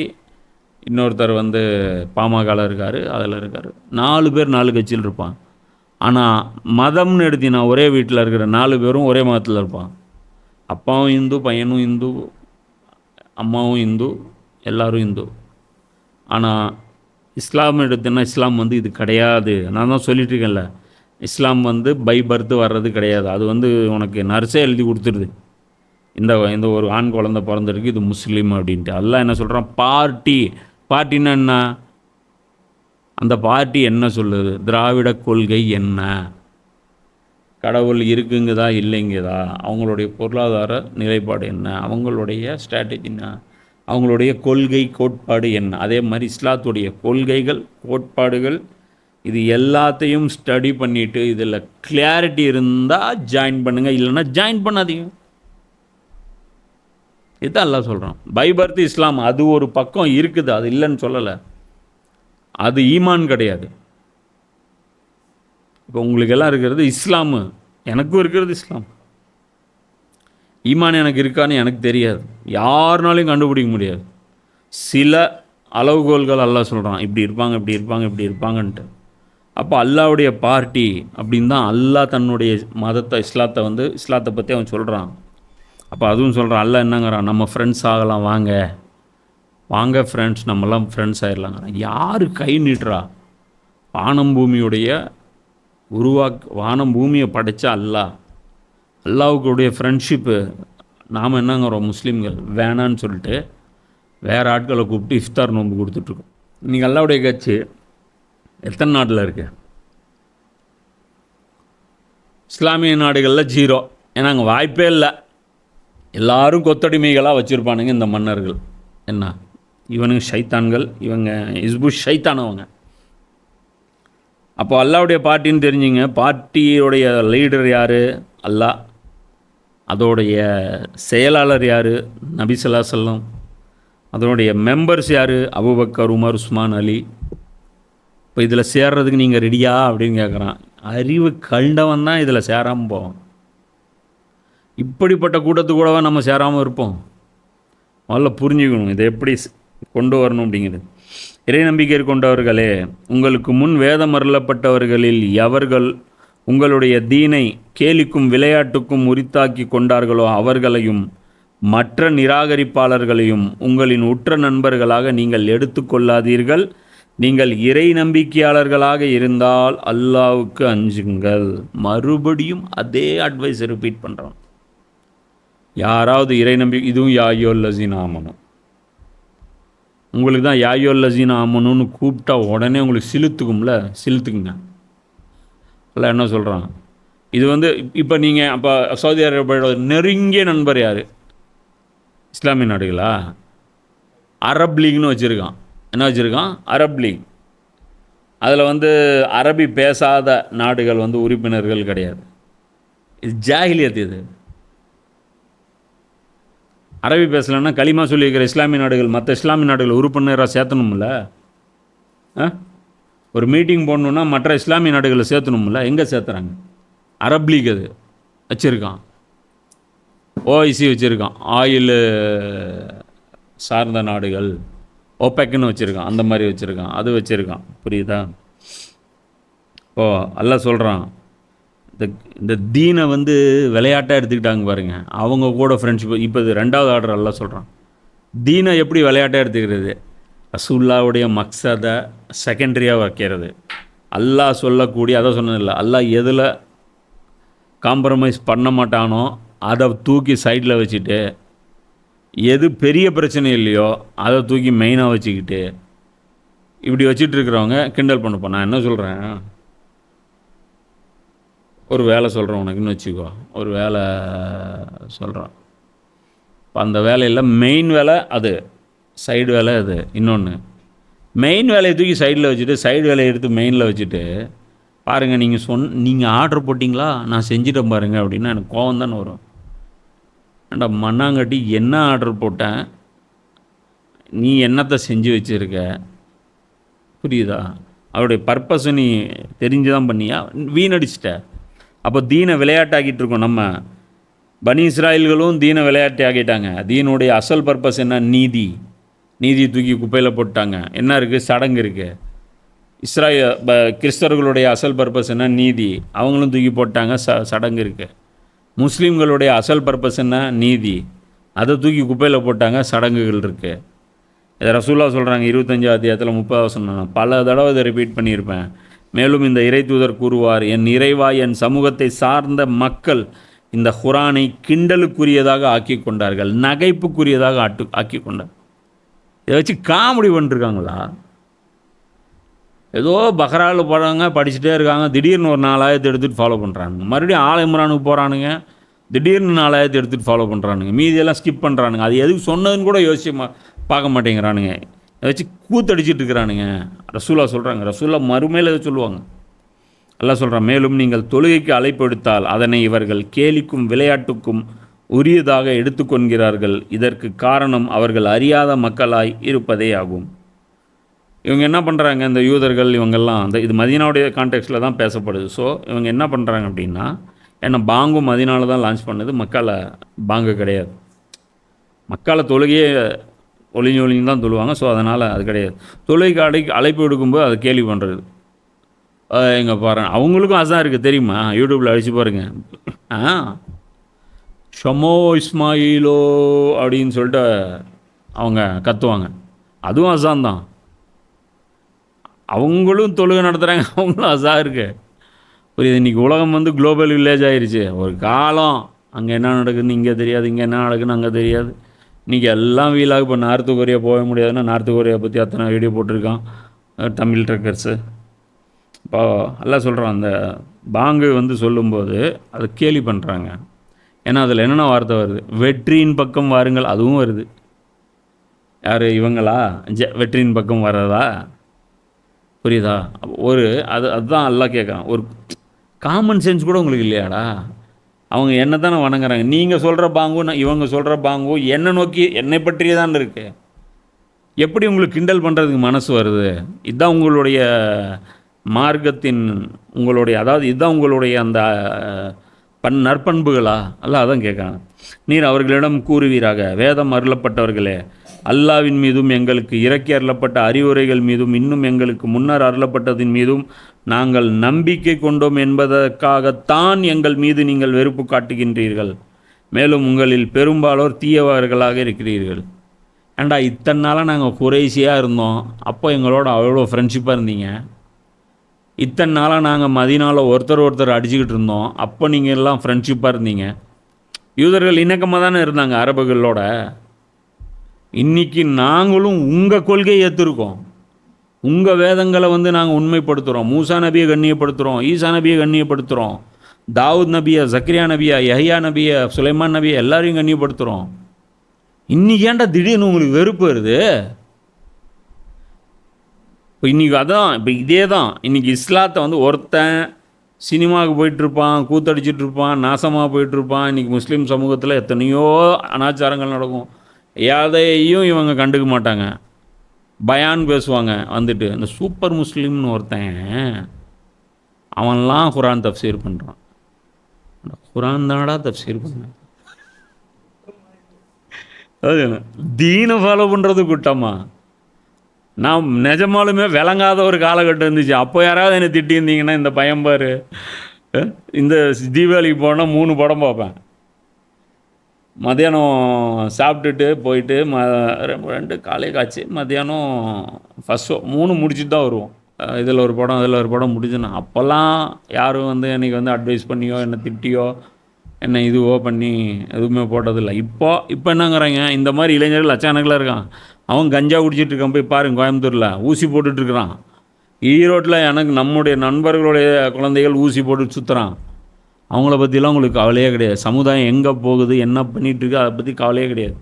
இன்னொருத்தர் வந்து பாமகவில் இருக்கார், அதில் இருக்கார். 4 பேர் 4 கட்சியில் இருப்பான். ஆனால் மதம்னு எடுத்தினா ஒரே வீட்டில் இருக்கிற 4 பேரும் ஒரே மதத்தில் இருப்பான். அப்பாவும் இந்து, பையனும் இந்து, அம்மாவும் இந்து, எல்லோரும் இந்து. ஆனால் இஸ்லாம் எடுத்தினா இஸ்லாம் வந்து இது கிடையாது. நான் தான் சொல்லிட்டு இருக்கேன்ல, இஸ்லாம் வந்து பை பர்த் வர்றது கிடையாது. அது வந்து உனக்கு நர்ஸே எழுதி கொடுத்துருது, இந்த ஒரு ஆண் குழந்தை பிறந்திருக்கு, இது முஸ்லீம் அப்படின்ட்டு. அல்லாஹ் என்ன சொல்கிறான், பார்ட்டின்னா என்ன? அந்த பார்ட்டி என்ன சொல்லுது? திராவிட கொள்கை என்ன? கடவுள் இருக்குங்குதா இல்லைங்குதா? அவங்களுடைய பொருளாதார நிலைப்பாடு என்ன? அவங்களுடைய ஸ்ட்ராட்டஜி என்ன? அவங்களுடைய கொள்கை கோட்பாடு என்ன? அதே மாதிரி இஸ்லாத்துடைய கொள்கைகள் கோட்பாடுகள் இது எல்லாத்தையும் ஸ்டடி பண்ணிவிட்டு இதில் கிளாரிட்டி இருந்தால் ஜாயின் பண்ணுங்கள், இல்லைன்னா ஜாயின் பண்ணாதீங்க. இதுதான் அல்லாஹ் சொல்கிறான். பை பர்த் இஸ்லாம் அது ஒரு பக்கம் இருக்குது, அது இல்லைன்னு சொல்லலை. அது ஈமான் கிடையாது. இப்போ உங்களுக்கு எல்லாம் இருக்கிறது இஸ்லாமு, எனக்கும் இருக்கிறது இஸ்லாம். ஈமான் எனக்கு இருக்கான்னு எனக்கு தெரியாது, யாருனாலையும் கண்டுபிடிக்க முடியாது. சில அளவுகோல்கள் அல்லாஹ் சொல்கிறான், இப்படி இருப்பாங்க, இப்படி இருப்பாங்க, இப்படி இருப்பாங்கன்ட்டு. அப்போ அல்லாவுடைய பார்ட்டி அப்படின்னு தான் அல்லாஹ் தன்னுடைய மதத்தை இஸ்லாத்தை பற்றி அவன் சொல்கிறான். அப்போ அதுவும் சொல்கிறான். அல்லாஹ் என்னங்கிறான், நம்ம ஃப்ரெண்ட்ஸ் ஆகலாம், வாங்க ஃப்ரெண்ட்ஸ், நம்மலாம் ஃப்ரெண்ட்ஸ் ஆகிடலாங்கிறான். யார் கை நீட்டுறா? வானம் பூமியை படைச்ச அல்லாவுக்குடைய ஃப்ரெண்ட்ஷிப்பு நாம் என்னங்கிறோம் முஸ்லீம்கள் வேணான்னு சொல்லிட்டு வேறு ஆட்களை கூப்பிட்டு இஃப்தார் நோன்பு கொடுத்துட்ருக்கோம். இன்றைக்கி அல்லாவுடைய கட்சி எத்தனை நாட்டில் இருக்கு? இஸ்லாமிய நாடுகளில் 0. ஏன்னா அங்கே வாய்ப்பே இல்லை. எல்லாரும் கொத்தடிமைகளாக வச்சுருப்பானுங்க இந்த மன்னர்கள். என்ன இவனுங்க ஷைத்தான்கள், இவங்க இஸ்பு ஷைத்தானவங்க. அப்போ அல்லாவுடைய பார்ட்டின்னு தெரிஞ்சுங்க. பார்ட்டியோடைய லீடர் யார்? அல்லாஹ். அதோடைய செயலாளர் யார்? நபி ஸல்லல்லாஹு அலைஹி வஸல்லம். அதனுடைய மெம்பர்ஸ் யார்? அபூபக்கர், உமர், உஸ்மான், அலி. இப்போ இதில் சேர்றதுக்கு நீங்கள் ரெடியா அப்படின்னு கேட்குறான். அறிவு கண்டவன் தான் இதில் சேராமல் போவோம். இப்படிப்பட்ட கூட்டத்துக்கு கூடவா நம்ம சேராமல் இருப்போம்? முதல்ல புரிஞ்சுக்கணும் இதை எப்படி கொண்டு வரணும் அப்படிங்கிறது. இறை நம்பிக்கை கொண்டவர்களே, உங்களுக்கு முன் வேதம் அருளப்பட்டவர்களில் எவர்கள் உங்களுடைய தீனை கேலிக்கும் விளையாட்டுக்கும் உரித்தாக்கி கொண்டார்களோ அவர்களையும் மற்ற நிராகரிப்பாளர்களையும் உங்களின் உற்ற நண்பர்களாக நீங்கள் எடுத்துக்கொள்ளாதீர்கள். நீங்கள் இறை நம்பிக்கையாளர்களாக இருந்தால் அல்லாஹ்வுக்கு அஞ்சுங்கள். மறுபடியும் அதே அட்வைஸ் ரிப்பீட் பண்ணுறோம். யாராவது இறை நம்பிக்கை, இதுவும் யாயோல் லசீன் ஆமனும், உங்களுக்கு தான் யாயோல் லசீன் ஆமனுன்னு கூப்பிட்டா உடனே உங்களுக்கு சிலுத்துக்குங்க. அல்ல என்ன சொல்கிறான்? இது வந்து இப்போ நீங்கள் அப்போ சவுதி அரேபியாவோட நெருங்கிய நண்பர் யார்? இஸ்லாமிய நாடுகளா? அரப் லீக்னு வச்சுருக்கான். என்ன வச்சுருக்கான்? Arab league. அதில் வந்து அரபி பேசாத நாடுகள் வந்து உறுப்பினர்கள் கிடையாது. இது ஜாஹிலியத். இது அரபி பேசலைன்னா களிமா சொல்லியிருக்கிற இஸ்லாமிய நாடுகள் மற்ற இஸ்லாமிய நாடுகள் உறுப்பினராக சேர்த்தணும்ல. ஒரு மீட்டிங் போடணுன்னா மற்ற இஸ்லாமிய நாடுகளை சேர்த்தணும்ல. எங்கே சேர்த்துறாங்க? அரப் லீக் அது வச்சுருக்கான். ஓஐசி வச்சுருக்கான். ஆயில் சார்ந்த நாடுகள் ஓபெக்னு வச்சுருக்கான். அந்த மாதிரி வச்சுருக்கான். அது வச்சுருக்கான். புரியுதா? ஓ அல்லாஹ் சொல்கிறான், இந்த இந்த தீனை வந்து விளையாட்டாக எடுத்துக்கிட்டாங்க பாருங்க, அவங்க கூட ஃப்ரெண்ட்ஷிப். இப்போ இது 2வது ஆர்டர் எல்லாம் சொல்கிறான். தீனை எப்படி விளையாட்டாக எடுத்துக்கிறது? ரசூல்லாவுடைய மக்சதை செகண்டரியாக வைக்கிறது. அல்லாஹ் சொல்லக்கூடிய, அதை சொன்னதில்லை, அல்லாஹ் எதில் காம்ப்ரமைஸ் பண்ண மாட்டானோ அதை தூக்கி சைடில் வச்சுட்டு, எது பெரிய பிரச்சனை இல்லையோ அதை தூக்கி மெயினாக வச்சுக்கிட்டு இப்படி வச்சுட்டு இருக்கிறவங்க கிண்டல் பண்ணப்போ, நான் என்ன சொல்கிறேன், ஒரு வேலை சொல்கிறேன் உனக்குன்னு வச்சுக்கோ, ஒரு வேலை சொல்கிறேன். இப்போ அந்த வேலையில் மெயின் வேலை அது, சைடு வேலை அது இன்னொன்று. மெயின் வேலையை தூக்கி சைடில் வச்சுட்டு சைடு வேலையை எடுத்து மெயினில் வச்சுட்டு, பாருங்கள் நீங்கள் ஆர்டர் போட்டிங்களா, நான் செஞ்சிட்டேன் பாருங்கள் அப்படின்னா எனக்கு கோவம் தானே வரும். ஏண்டா மண்ணாங்கட்டி, என்ன ஆர்டர் போட்டேன், நீ என்னத்தை செஞ்சு வச்சுருக்க, புரியுதா? அவருடைய பர்பஸை நீ தெரிஞ்சு தான் பண்ணியா, வீணடிச்சிட்ட. அப்போ தீனை விளையாட்டாக்கிட்டு இருக்கோம் நம்ம. பனி இஸ்ராயல்களும் தீனை விளையாட்டு ஆக்கிட்டாங்க. தீனுடைய அசல் பர்பஸ் என்ன? நீதி தூக்கி குப்பையில் போட்டாங்க. என்ன இருக்குது? சடங்கு இருக்குது. கிறிஸ்தவர்களுடைய அசல் பர்பஸ் என்ன? நீதி. அவங்களும் தூக்கி போட்டாங்க, சடங்கு இருக்குது. முஸ்லீம்களுடைய அசல் பர்பஸ் என்ன? நீதி. அதை தூக்கி குப்பையில் போட்டாங்க, சடங்குகள் இருக்குது. இதை ரசூல்லா சொல்கிறாங்க 25 அத்தியாயத்தில் 30 வசனம். பல தடவை இதை ரிப்பீட் பண்ணியிருப்பேன். மேலும் இந்த இறை தூதர் கூறுவார், என் இறைவா, என் சமூகத்தை சார்ந்த மக்கள் இந்த குரானை கிண்டலுக்குரியதாக ஆக்கி கொண்டார்கள், நகைப்புக்குரியதாக ஆக்கி கொண்டார். இதை வச்சு காமெடி பண்ணிருக்காங்களா? ஏதோ பஹ்ராவில் போகிறாங்க, படிச்சுட்டே இருக்காங்க, திடீர்னு ஒரு 4 ஆயத்தை எடுத்துகிட்டு ஃபாலோ பண்ணுறானுங்க. மறுபடியும் ஆல் இம்ரானுக்கு போகிறானுங்க, திடீர்னு 4 ஆயத்தை எடுத்துகிட்டு ஃபாலோ பண்ணுறானுங்க. மீதியெல்லாம் ஸ்கிப் பண்ணுறானுங்க. அது எதுக்கு சொன்னதுன்னு கூட யோசிச்சு பார்க்க மாட்டேங்கிறானுங்க. அதை வச்சு கூத்தடிச்சிட்டு இருக்கிறானுங்க. ரசூலா சொல்கிறாங்க, ரசூலா மறுமையில் இதை சொல்லுவாங்க. அல்லாஹ் சொல்கிறான், மேலும் நீங்கள் தொழுகைக்கு அழைப்பு எடுத்தால் அதனை இவர்கள் கேலிக்கும் விளையாட்டுக்கும் உரியதாக எடுத்துக்கொள்கிறார்கள். இதற்கு காரணம் அவர்கள் அறியாத மக்களாய் இருப்பதே ஆகும். இவங்க என்ன பண்ணுறாங்க, இந்த யூதர்கள் இவங்கெல்லாம் இது மதீனாவுடைய கான்டெக்ஸ்டில் தான் பேசப்படுது. ஸோ இவங்க என்ன பண்ணுறாங்க அப்படின்னா, ஏன்னா பாங்கும் மதீனாவில் தான் லான்ச் பண்ணது, மக்களை பாங்கு கிடையாது. மக்களை தொழுகையே ஒளிஞ்சு தான் தொழுவாங்க. ஸோ அதனால் அது கிடையாது. தொழுகைக்கு அழைப்பு எடுக்கும்போது அதை கேள்வி பண்ணுறது. எங்கே பாருங்க, அவங்களுக்கும் அதான் இருக்குது தெரியுமா? யூடியூப்பில் அடித்து பாருங்க. ஷமோ இஸ்மாயிலோ அப்படின்னு சொல்லிட்டு அவங்க கத்துவாங்க. அதுவும் அசான் தான். அவங்களும் தொழுகை நடத்துகிறாங்க, அவங்களும் அசான் இருக்கு. புரியுது? இன்றைக்கி உலகம் வந்து குளோபல் வில்லேஜ் ஆகிருச்சு. ஒரு காலம் அங்கே என்ன நடக்குதுன்னு இங்கே தெரியாது, இங்கே என்ன நடக்குதுன்னு அங்கே தெரியாது. இன்றைக்கி எல்லாம் வீலாக. இப்போ நார்த்து கொரியா போக முடியாதுன்னா நார்த்து கொரியா பற்றி அத்தனை வீடியோ போட்டிருக்கான் தமிழ் ட்ரக்கர்ஸு. இப்போ எல்லாம் சொல்கிறான், அந்த பாங்கு வந்து சொல்லும்போது அதை கேலி பண்ணுறாங்க. ஏன்னா அதில் என்னென்ன வார்த்தை வருது? வெற்றியின் பக்கம் வாருங்கள், அதுவும் வருது. யார் இவங்களா? வெற்றியின் பக்கம் வர்றதா? புரியுதா? அதுதான் எல்லாம் கேட்குறான். ஒரு காமன் சென்ஸ் கூட உங்களுக்கு இல்லையாடா? அவங்க என்ன தானே வணங்குறாங்க. நீங்கள் சொல்கிற பாங்கும் இவங்க சொல்கிற பாங்கும் என்னை நோக்கி, என்னை பற்றியே தான் இருக்குது. எப்படி உங்களுக்கு கிண்டல் பண்ணுறதுக்கு மனசு வருது? இதுதான் உங்களுடைய மார்க்கத்தின், அதாவது இதுதான் உங்களுடைய அந்த நற்பண்புகளா? அல்ல அதான் கேட்குறாங்க. நீர் அவர்களிடம் கூறுவீராக, வேதம் அருளப்பட்டவர்களே, அல்லாவின் மீதும் எங்களுக்கு இறக்கி அருளப்பட்ட அறிவுரைகள் மீதும் இன்னும் எங்களுக்கு முன்னர் அருளப்பட்டதின் மீதும் நாங்கள் நம்பிக்கை கொண்டோம் என்பதற்காகத்தான் எங்கள் மீது நீங்கள் வெறுப்பு காட்டுகின்றீர்கள். மேலும் உங்களில் பெரும்பாலோர் தீயவர்களாக இருக்கிறீர்கள். ஏண்டா இத்தனை நாளாக நாங்கள் குறைசியாக இருந்தோம், அப்போ எங்களோட அவ்வளோ ஃப்ரெண்ட்ஷிப்பாக இருந்தீங்க. இத்தனை நாளாக நாங்கள் மதீனாவில் ஒருத்தர் அடிச்சுக்கிட்டு இருந்தோம், அப்போ நீங்கள் எல்லாம் ஃப்ரெண்ட்ஷிப்பாக இருந்தீங்க. யூதர்கள் இணக்கமாக தானே இருந்தாங்க அரபுகளோட. இன்றைக்கி நாங்களும் உங்கள் கொள்கையை ஏற்றிருக்கோம், உங்கள் வேதங்களை வந்து நாங்கள் உண்மைப்படுத்துகிறோம். மூசா நபியை கண்ணியப்படுத்துகிறோம், ஈசா நபியை கண்ணியப்படுத்துகிறோம், தாவூத் நபியை, ஜக்கரியா நபியா, யஹ்யா நபியை, சுலைமான் நபியை எல்லாரையும் கண்ணியப்படுத்துகிறோம். இன்றைக்கி ஏன்டா திடீர்னு உங்களுக்கு வெறுப்பு வருது? இப்போ இன்றைக்கி அதான், இப்போ இதே தான். இன்றைக்கி இஸ்லாத்தை வந்து ஒருத்தன் சினிமாவுக்கு போயிட்டுருப்பான், கூத்தடிச்சிட்ருப்பான், நாசமாக போயிட்டுருப்பான். இன்றைக்கி முஸ்லீம் சமூகத்தில் எத்தனையோ அனாச்சாரங்கள் நடக்கும், எதையும் இவங்க கண்டுக்க மாட்டாங்க. பயான் பேசுவாங்க வந்துட்டு. இந்த சூப்பர் முஸ்லீம்னு ஒருத்தன், அவன்லாம் குரான் தஃப்சீர் பண்ணுறான். குரான் தானடா தஃப்சீர் பண்ண, அது தீனை ஃபாலோ பண்ணுறது குட்டமா? நான் நிஜமாலுமே விளங்காத ஒரு காலகட்டம் இருந்துச்சு. அப்போ யாராவது என்னை திட்டியிருந்தீங்கன்னா, இந்த பையன் பாரு இந்த தீபாவளிக்கு போனால் 3 படம் பார்ப்பேன். மதியானம் சாப்பிட்டுட்டு போயிட்டு 2 காலை காய்ச்சி மதியானம் ஃபஸ்ட் ஷோ 3 முடிச்சுட்டு தான் வருவோம். இதில் ஒரு படம் அதில் ஒரு படம் முடிஞ்சுன்னா அப்போல்லாம் யாரும் வந்து எனக்கு வந்து அட்வைஸ் பண்ணியோ என்னை திட்டியோ என்ன இதுவோ பண்ணி எதுவுமே போட்டதில்லை. இப்போ என்னங்கிறாங்க, இந்த மாதிரி இளைஞர்கள் லட்சக்கணக்கில் இருக்கான். அவன் கஞ்சா குடிச்சிட்டு இருக்கான், போய் பாருங்க கோயம்புத்தூரில் ஊசி போட்டுட்ருக்குறான். ஈரோட்டில் எனக்கு நம்முடைய நண்பர்களுடைய குழந்தைகள் ஊசி போட்டு சுற்றுறான். அவங்கள பற்றிலாம் உங்களுக்கு கவலையே கிடையாது. சமுதாயம் எங்கே போகுது என்ன பண்ணிகிட்ருக்கு அதை பற்றி கவலையே கிடையாது.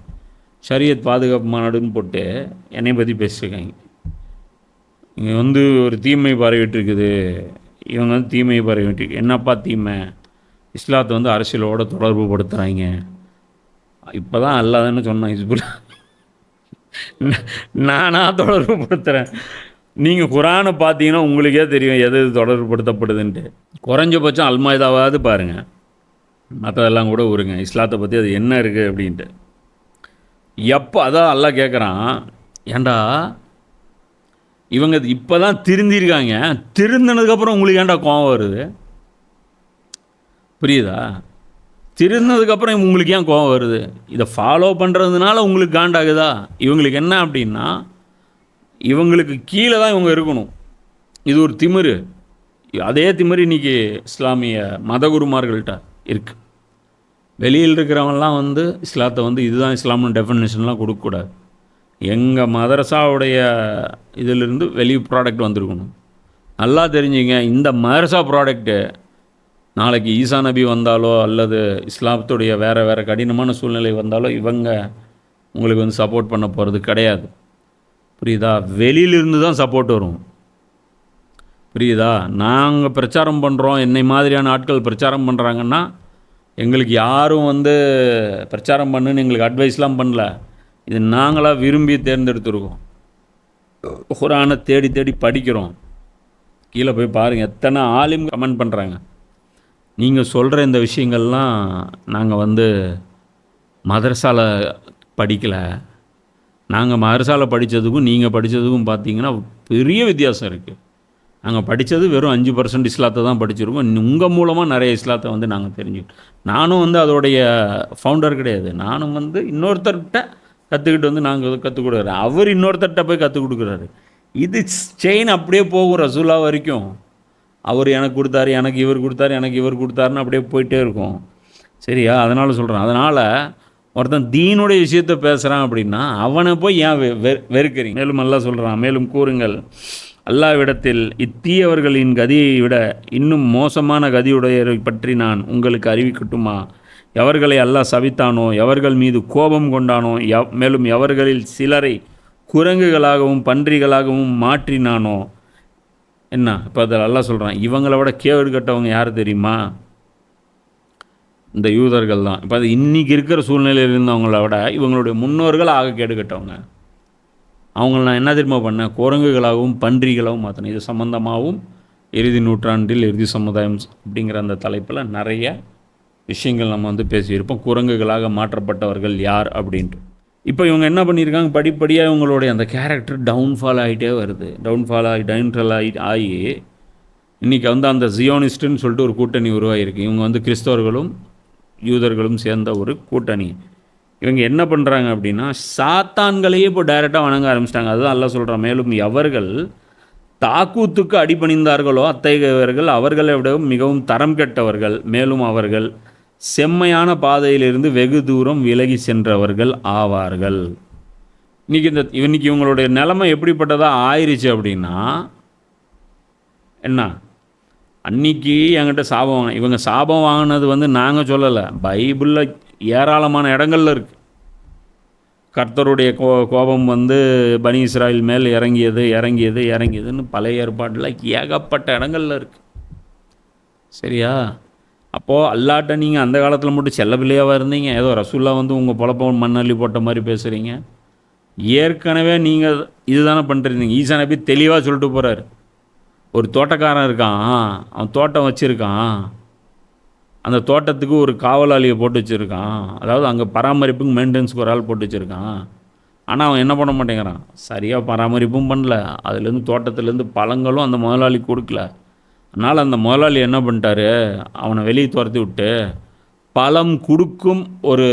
ஷரியத் பாதுகாப்பு மாநாடுன்னு போட்டு என்னை பற்றி பேசியிருக்காங்க. இங்கே வந்து ஒரு தீமை பரவிட்டு இருக்குது, இவங்க வந்து தீமையை பரவிட்டு என்னப்பா தீமை, இஸ்லாத்தை வந்து அரசியலோடு தொடர்பு படுத்துகிறாங்க. இப்போ தான் அல்லாதுன்னு சொன்னேன் ஹிஸ்புல்லா. நானாக தொடர்பு படுத்துகிறேன். நீங்கள் குரானை பார்த்தீங்கன்னா உங்களுக்கே தெரியும் எது தொடர்பு படுத்தப்படுதுன்ட்டு. குறைஞ்சபட்சம் அல்மாய்தாவாவது பாருங்கள், மற்றதெல்லாம் கூட விடுங்க. இஸ்லாத்தை பற்றி அது என்ன இருக்குது அப்படின்ட்டு எப்போ அதான் அல்லாஹ் கேட்குறான், ஏண்டா இவங்க இப்போ தான் திருந்திருக்காங்க, திருந்தினதுக்கப்புறம் உங்களுக்கு ஏன்டா கோவம் வருது? புரியுதா? திருந்ததுக்கப்புறம் உங்களுக்கு ஏன் கோவம் வருது? இதை ஃபாலோ பண்ணுறதுனால உங்களுக்கு காண்டாகுதா? இவங்களுக்கு என்ன அப்படின்னா, இவங்களுக்கு கீழே தான் இவங்க இருக்கணும். இது ஒரு திமிரு. அதே திமிரு இன்றைக்கி இஸ்லாமிய மதகுருமார்கள்ட்ட இருக்குது. வெளியில் இருக்கிறவங்கலாம் வந்து இஸ்லாத்தை வந்து இதுதான் இஸ்லாம்னு டெஃபினேஷன்லாம் கொடுக்கக்கூடாது. எங்கள் மதரசாவுடைய இதிலிருந்து வெளி ப்ராடக்ட் வந்திருக்கணும். நல்லா தெரிஞ்சுங்க, இந்த மதரசா ப்ராடக்ட்டு நாளைக்கு ஈசா நபி வந்தாலோ அல்லது இஸ்லாத்துடைய வேறு கடினமான சூழ்நிலை வந்தாலோ இவங்க உங்களுக்கு வந்து சப்போர்ட் பண்ண போகிறது கிடையாது. புரியுதா? வெளியிலிருந்து தான் சப்போர்ட் வரும். புரியுதா? நாங்கள் பிரச்சாரம் பண்ணுறோம், என்னை மாதிரியான ஆட்கள் பிரச்சாரம் பண்ணுறாங்கன்னா எங்களுக்கு யாரும் வந்து பிரச்சாரம் பண்ணுன்னு எங்களுக்கு அட்வைஸ்லாம் பண்ணல. இது நாங்களாக விரும்பி தேர்ந்தெடுத்துருக்கோம். குர்ஆனை தேடி தேடி படிக்கிறோம். கீழே போய் பாருங்கள், எத்தனை ஆலிம் கமெண்ட் பண்ணுறாங்க. நீங்கள் சொல்கிற இந்த விஷயங்கள்லாம் நாங்கள் வந்து மதரசாவில் படிக்கலை. நாங்கள் மதரசாவில் படித்ததுக்கும் நீங்கள் படித்ததுக்கும் பார்த்தீங்கன்னா பெரிய வித்தியாசம் இருக்குது. நாங்கள் படித்தது வெறும் 5% இஸ்லாத்தை தான் படிச்சிருக்கோம். உங்கள் மூலமாக நிறைய இஸ்லாத்தை வந்து நாங்கள் தெரிஞ்சுக்கிட்டோம். நானும் வந்து அதோடைய ஃபவுண்டர் கிடையாது. நானும் வந்து இன்னொருத்தர்கிட்ட கற்றுக்கிட்டு வந்து நாங்கள் கற்றுக் கொடுக்குறேன். அவர் இன்னொருத்தர்கிட்ட போய் கற்றுக் கொடுக்குறாரு. இது செயின் அப்படியே போகும் ரசூலா வரைக்கும். அவர் எனக்கு கொடுத்தாரு, எனக்கு இவர் கொடுத்தாரு, எனக்கு இவர் கொடுத்தாருன்னு அப்படியே போயிட்டே இருக்கும். சரியா? அதனால் சொல்கிறேன். அதனால் ஒருத்தன் தீனுடைய விஷயத்தை பேசுகிறான் அப்படின்னா அவனை போய் ஏன் வெறுக்கிறீங்க? மேலும் அல்லாஹ் சொல்கிறான், மேலும் கூறுங்கள், அல்லாஹ்விடத்தில் இத்தீயவர்களின் கதியை விட இன்னும் மோசமான கதியுடையவரை பற்றி நான் உங்களுக்கு அறிவிக்கட்டுமா? எவர்களை அல்லாஹ் சபித்தானோ, எவர்கள் மீது கோபம் கொண்டானோ, மேலும் எவர்களில் சிலரை குரங்குகளாகவும் பன்றிகளாகவும் மாற்றினானோ. என்ன இப்போ அதில் அல்லாஹ் சொல்கிறான், இவங்களை விட கேடு கட்டவங்க யார் தெரியுமா? இந்த யூதர்கள் தான். இப்போ அது இன்றைக்கி இருக்கிற சூழ்நிலையில் இருந்தவங்கள விட இவங்களுடைய முன்னோர்கள் ஆக கேடு கட்டவங்க. அவங்கள நான் என்ன தெரியுமா பண்ணேன்? குரங்குகளாகவும் பன்றிகளாகவும் மாற்றினேன். இது சம்மந்தமாகவும் இறுதி நூற்றாண்டில் இறுதி சமுதாயம் அப்படிங்கிற அந்த தலைப்பில் நிறைய விஷயங்கள் நம்ம வந்து பேசியிருப்போம். குரங்குகளாக மாற்றப்பட்டவர்கள் யார் அப்படின்ட்டு. இப்போ இவங்க என்ன பண்ணியிருக்காங்க, படிப்படியாக இவங்களுடைய அந்த கேரக்டர் டவுன்ஃபால் ஆகிட்டே வருது. டவுன்ஃபால் ஆகி இன்றைக்கி வந்து அந்த ஜியோனிஸ்ட்டுன்னு சொல்லிட்டு ஒரு கூட்டணி உருவாகிருக்கு. இவங்க வந்து கிறிஸ்தவர்களும் யூதர்களும் சேர்ந்த ஒரு கூட்டணி. இவங்க என்ன பண்ணுறாங்க அப்படின்னா, சாத்தான்களையே இப்போ டைரெக்டாக வணங்க ஆரம்பிச்சிட்டாங்க. அதுதான் அல்லாஹ் சொல்கிறான், மேலும் எவர்கள் தாக்கூத்துக்கு அடிபணிந்தார்களோ அத்தகையவர்கள் அவர்களை விடவும் மிகவும் தரம் கெட்டவர்கள். மேலும் அவர்கள் செம்மையான பாதையிலிருந்து வெகு தூரம் விலகி சென்றவர்கள் ஆவார்கள். இன்னைக்கு இவங்களுடைய நிலைமை எப்படிப்பட்டதாக ஆயிடுச்சு அப்படின்னா, என்ன அன்னைக்கு என்கிட்ட சாபம் வாங்க, இவங்க சாபம் வாங்கினது வந்து நாங்கள் சொல்லலை, பைபிளில் ஏராளமான இடங்கள்ல இருக்குது. கர்த்தருடைய கோபம் வந்து பனி இஸ்ராயில் மேல் இறங்கியதுன்னு பழைய ஏற்பாட்டில் ஏகப்பட்ட இடங்கள்ல இருக்குது. சரியா? அப்போது அல்லாட்ட நீங்கள் அந்த காலத்தில் மட்டும் செல்ல பிள்ளையாவாக இருந்தீங்க, ஏதோ ரசூல்லா வந்து உங்கள் பொழப்பம் மண்ணள்ளி போட்ட மாதிரி பேசுகிறீங்க. ஏற்கனவே நீங்கள் இதுதானே பண்ணிருந்தீங்க. ஈசா நபி தெளிவாக சொல்லிட்டு போகிறார், ஒரு தோட்டக்காரன் இருக்கான், அவன் தோட்டம் வச்சுருக்கான், அந்த தோட்டத்துக்கு ஒரு காவலாளியை போட்டு வச்சுருக்கான், அதாவது அங்கே பராமரிப்புக்கு மெயின்டெனன்ஸுக்கு ஒரு ஆள் போட்டு வச்சுருக்கான். ஆனால் அவன் என்ன பண்ண மாட்டேங்கிறான், சரியாக பராமரிப்பும் பண்ணல, அதுலேருந்து தோட்டத்துலேருந்து பழங்களும் அந்த முதலாளி கொடுக்கல. அதனால் அந்த முதலாளி என்ன பண்ணிட்டாரு, அவனை வெளியே துரத்தி விட்டு பலம் கொடுக்கும் ஒரு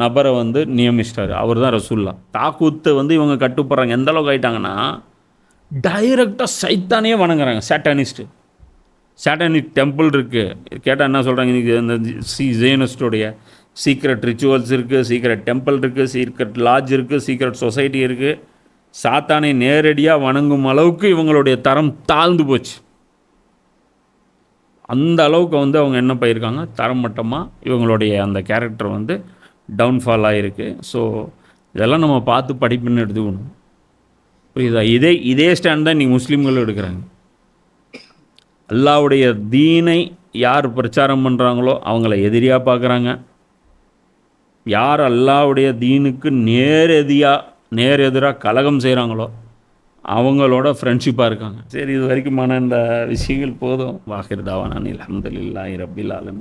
நபரை வந்து நியமிச்சிட்டாரு. அவர் தான் ரசூல்லா. தாக்கூத்து வந்து இவங்க கட்டுப்படுறாங்க. எந்த அளவுக்கு ஆகிட்டாங்கன்னா டைரெக்டாக சைத்தானே வணங்குறாங்க. சேட்டானிக் டெம்பிள் இருக்குது. கேட்டால் என்ன சொல்கிறாங்க, இன்றைக்கி இந்த ஜேனஸ்டோடைய சீக்ரெட் ரிச்சுவல்ஸ் இருக்குது, சீக்ரெட் டெம்பிள் இருக்குது, சீக்ரெட் லாட்ஜ் இருக்குது, சீக்ரெட் சொசைட்டி இருக்குது. சாத்தானை நேரடியாக வணங்கும் அளவுக்கு இவங்களுடைய தரம் தாழ்ந்து போச்சு. அந்த அளவுக்கு வந்து அவங்க என்ன பண்ணியிருக்காங்க, தரம் மட்டமாக இவங்களுடைய அந்த கேரக்டர் வந்து டவுன்ஃபால் ஆகிருக்கு. ஸோ இதெல்லாம் நம்ம பார்த்து படிப்புன்னு எடுத்துக்கணும். புரியுதா? இதே ஸ்டாண்ட் தான் இன்றைக்கி முஸ்லீம்களும் எடுக்கிறாங்க. அல்லாவுடைய தீனை யார் பிரச்சாரம் பண்ணுறாங்களோ அவங்கள எதிரியாக பார்க்குறாங்க. யார் அல்லாவுடைய தீனுக்கு நேரெதிராக கலகம் செய்கிறாங்களோ அவங்களோட ஃப்ரெண்ட்ஷிப்பாக இருக்காங்க. சரி, இது வரைக்குமான இந்த விஷயங்கள் போதும். வாஹிர் தாவானா அல்ஹம்துலில்லாஹி ரப்பில் ஆலமீன்.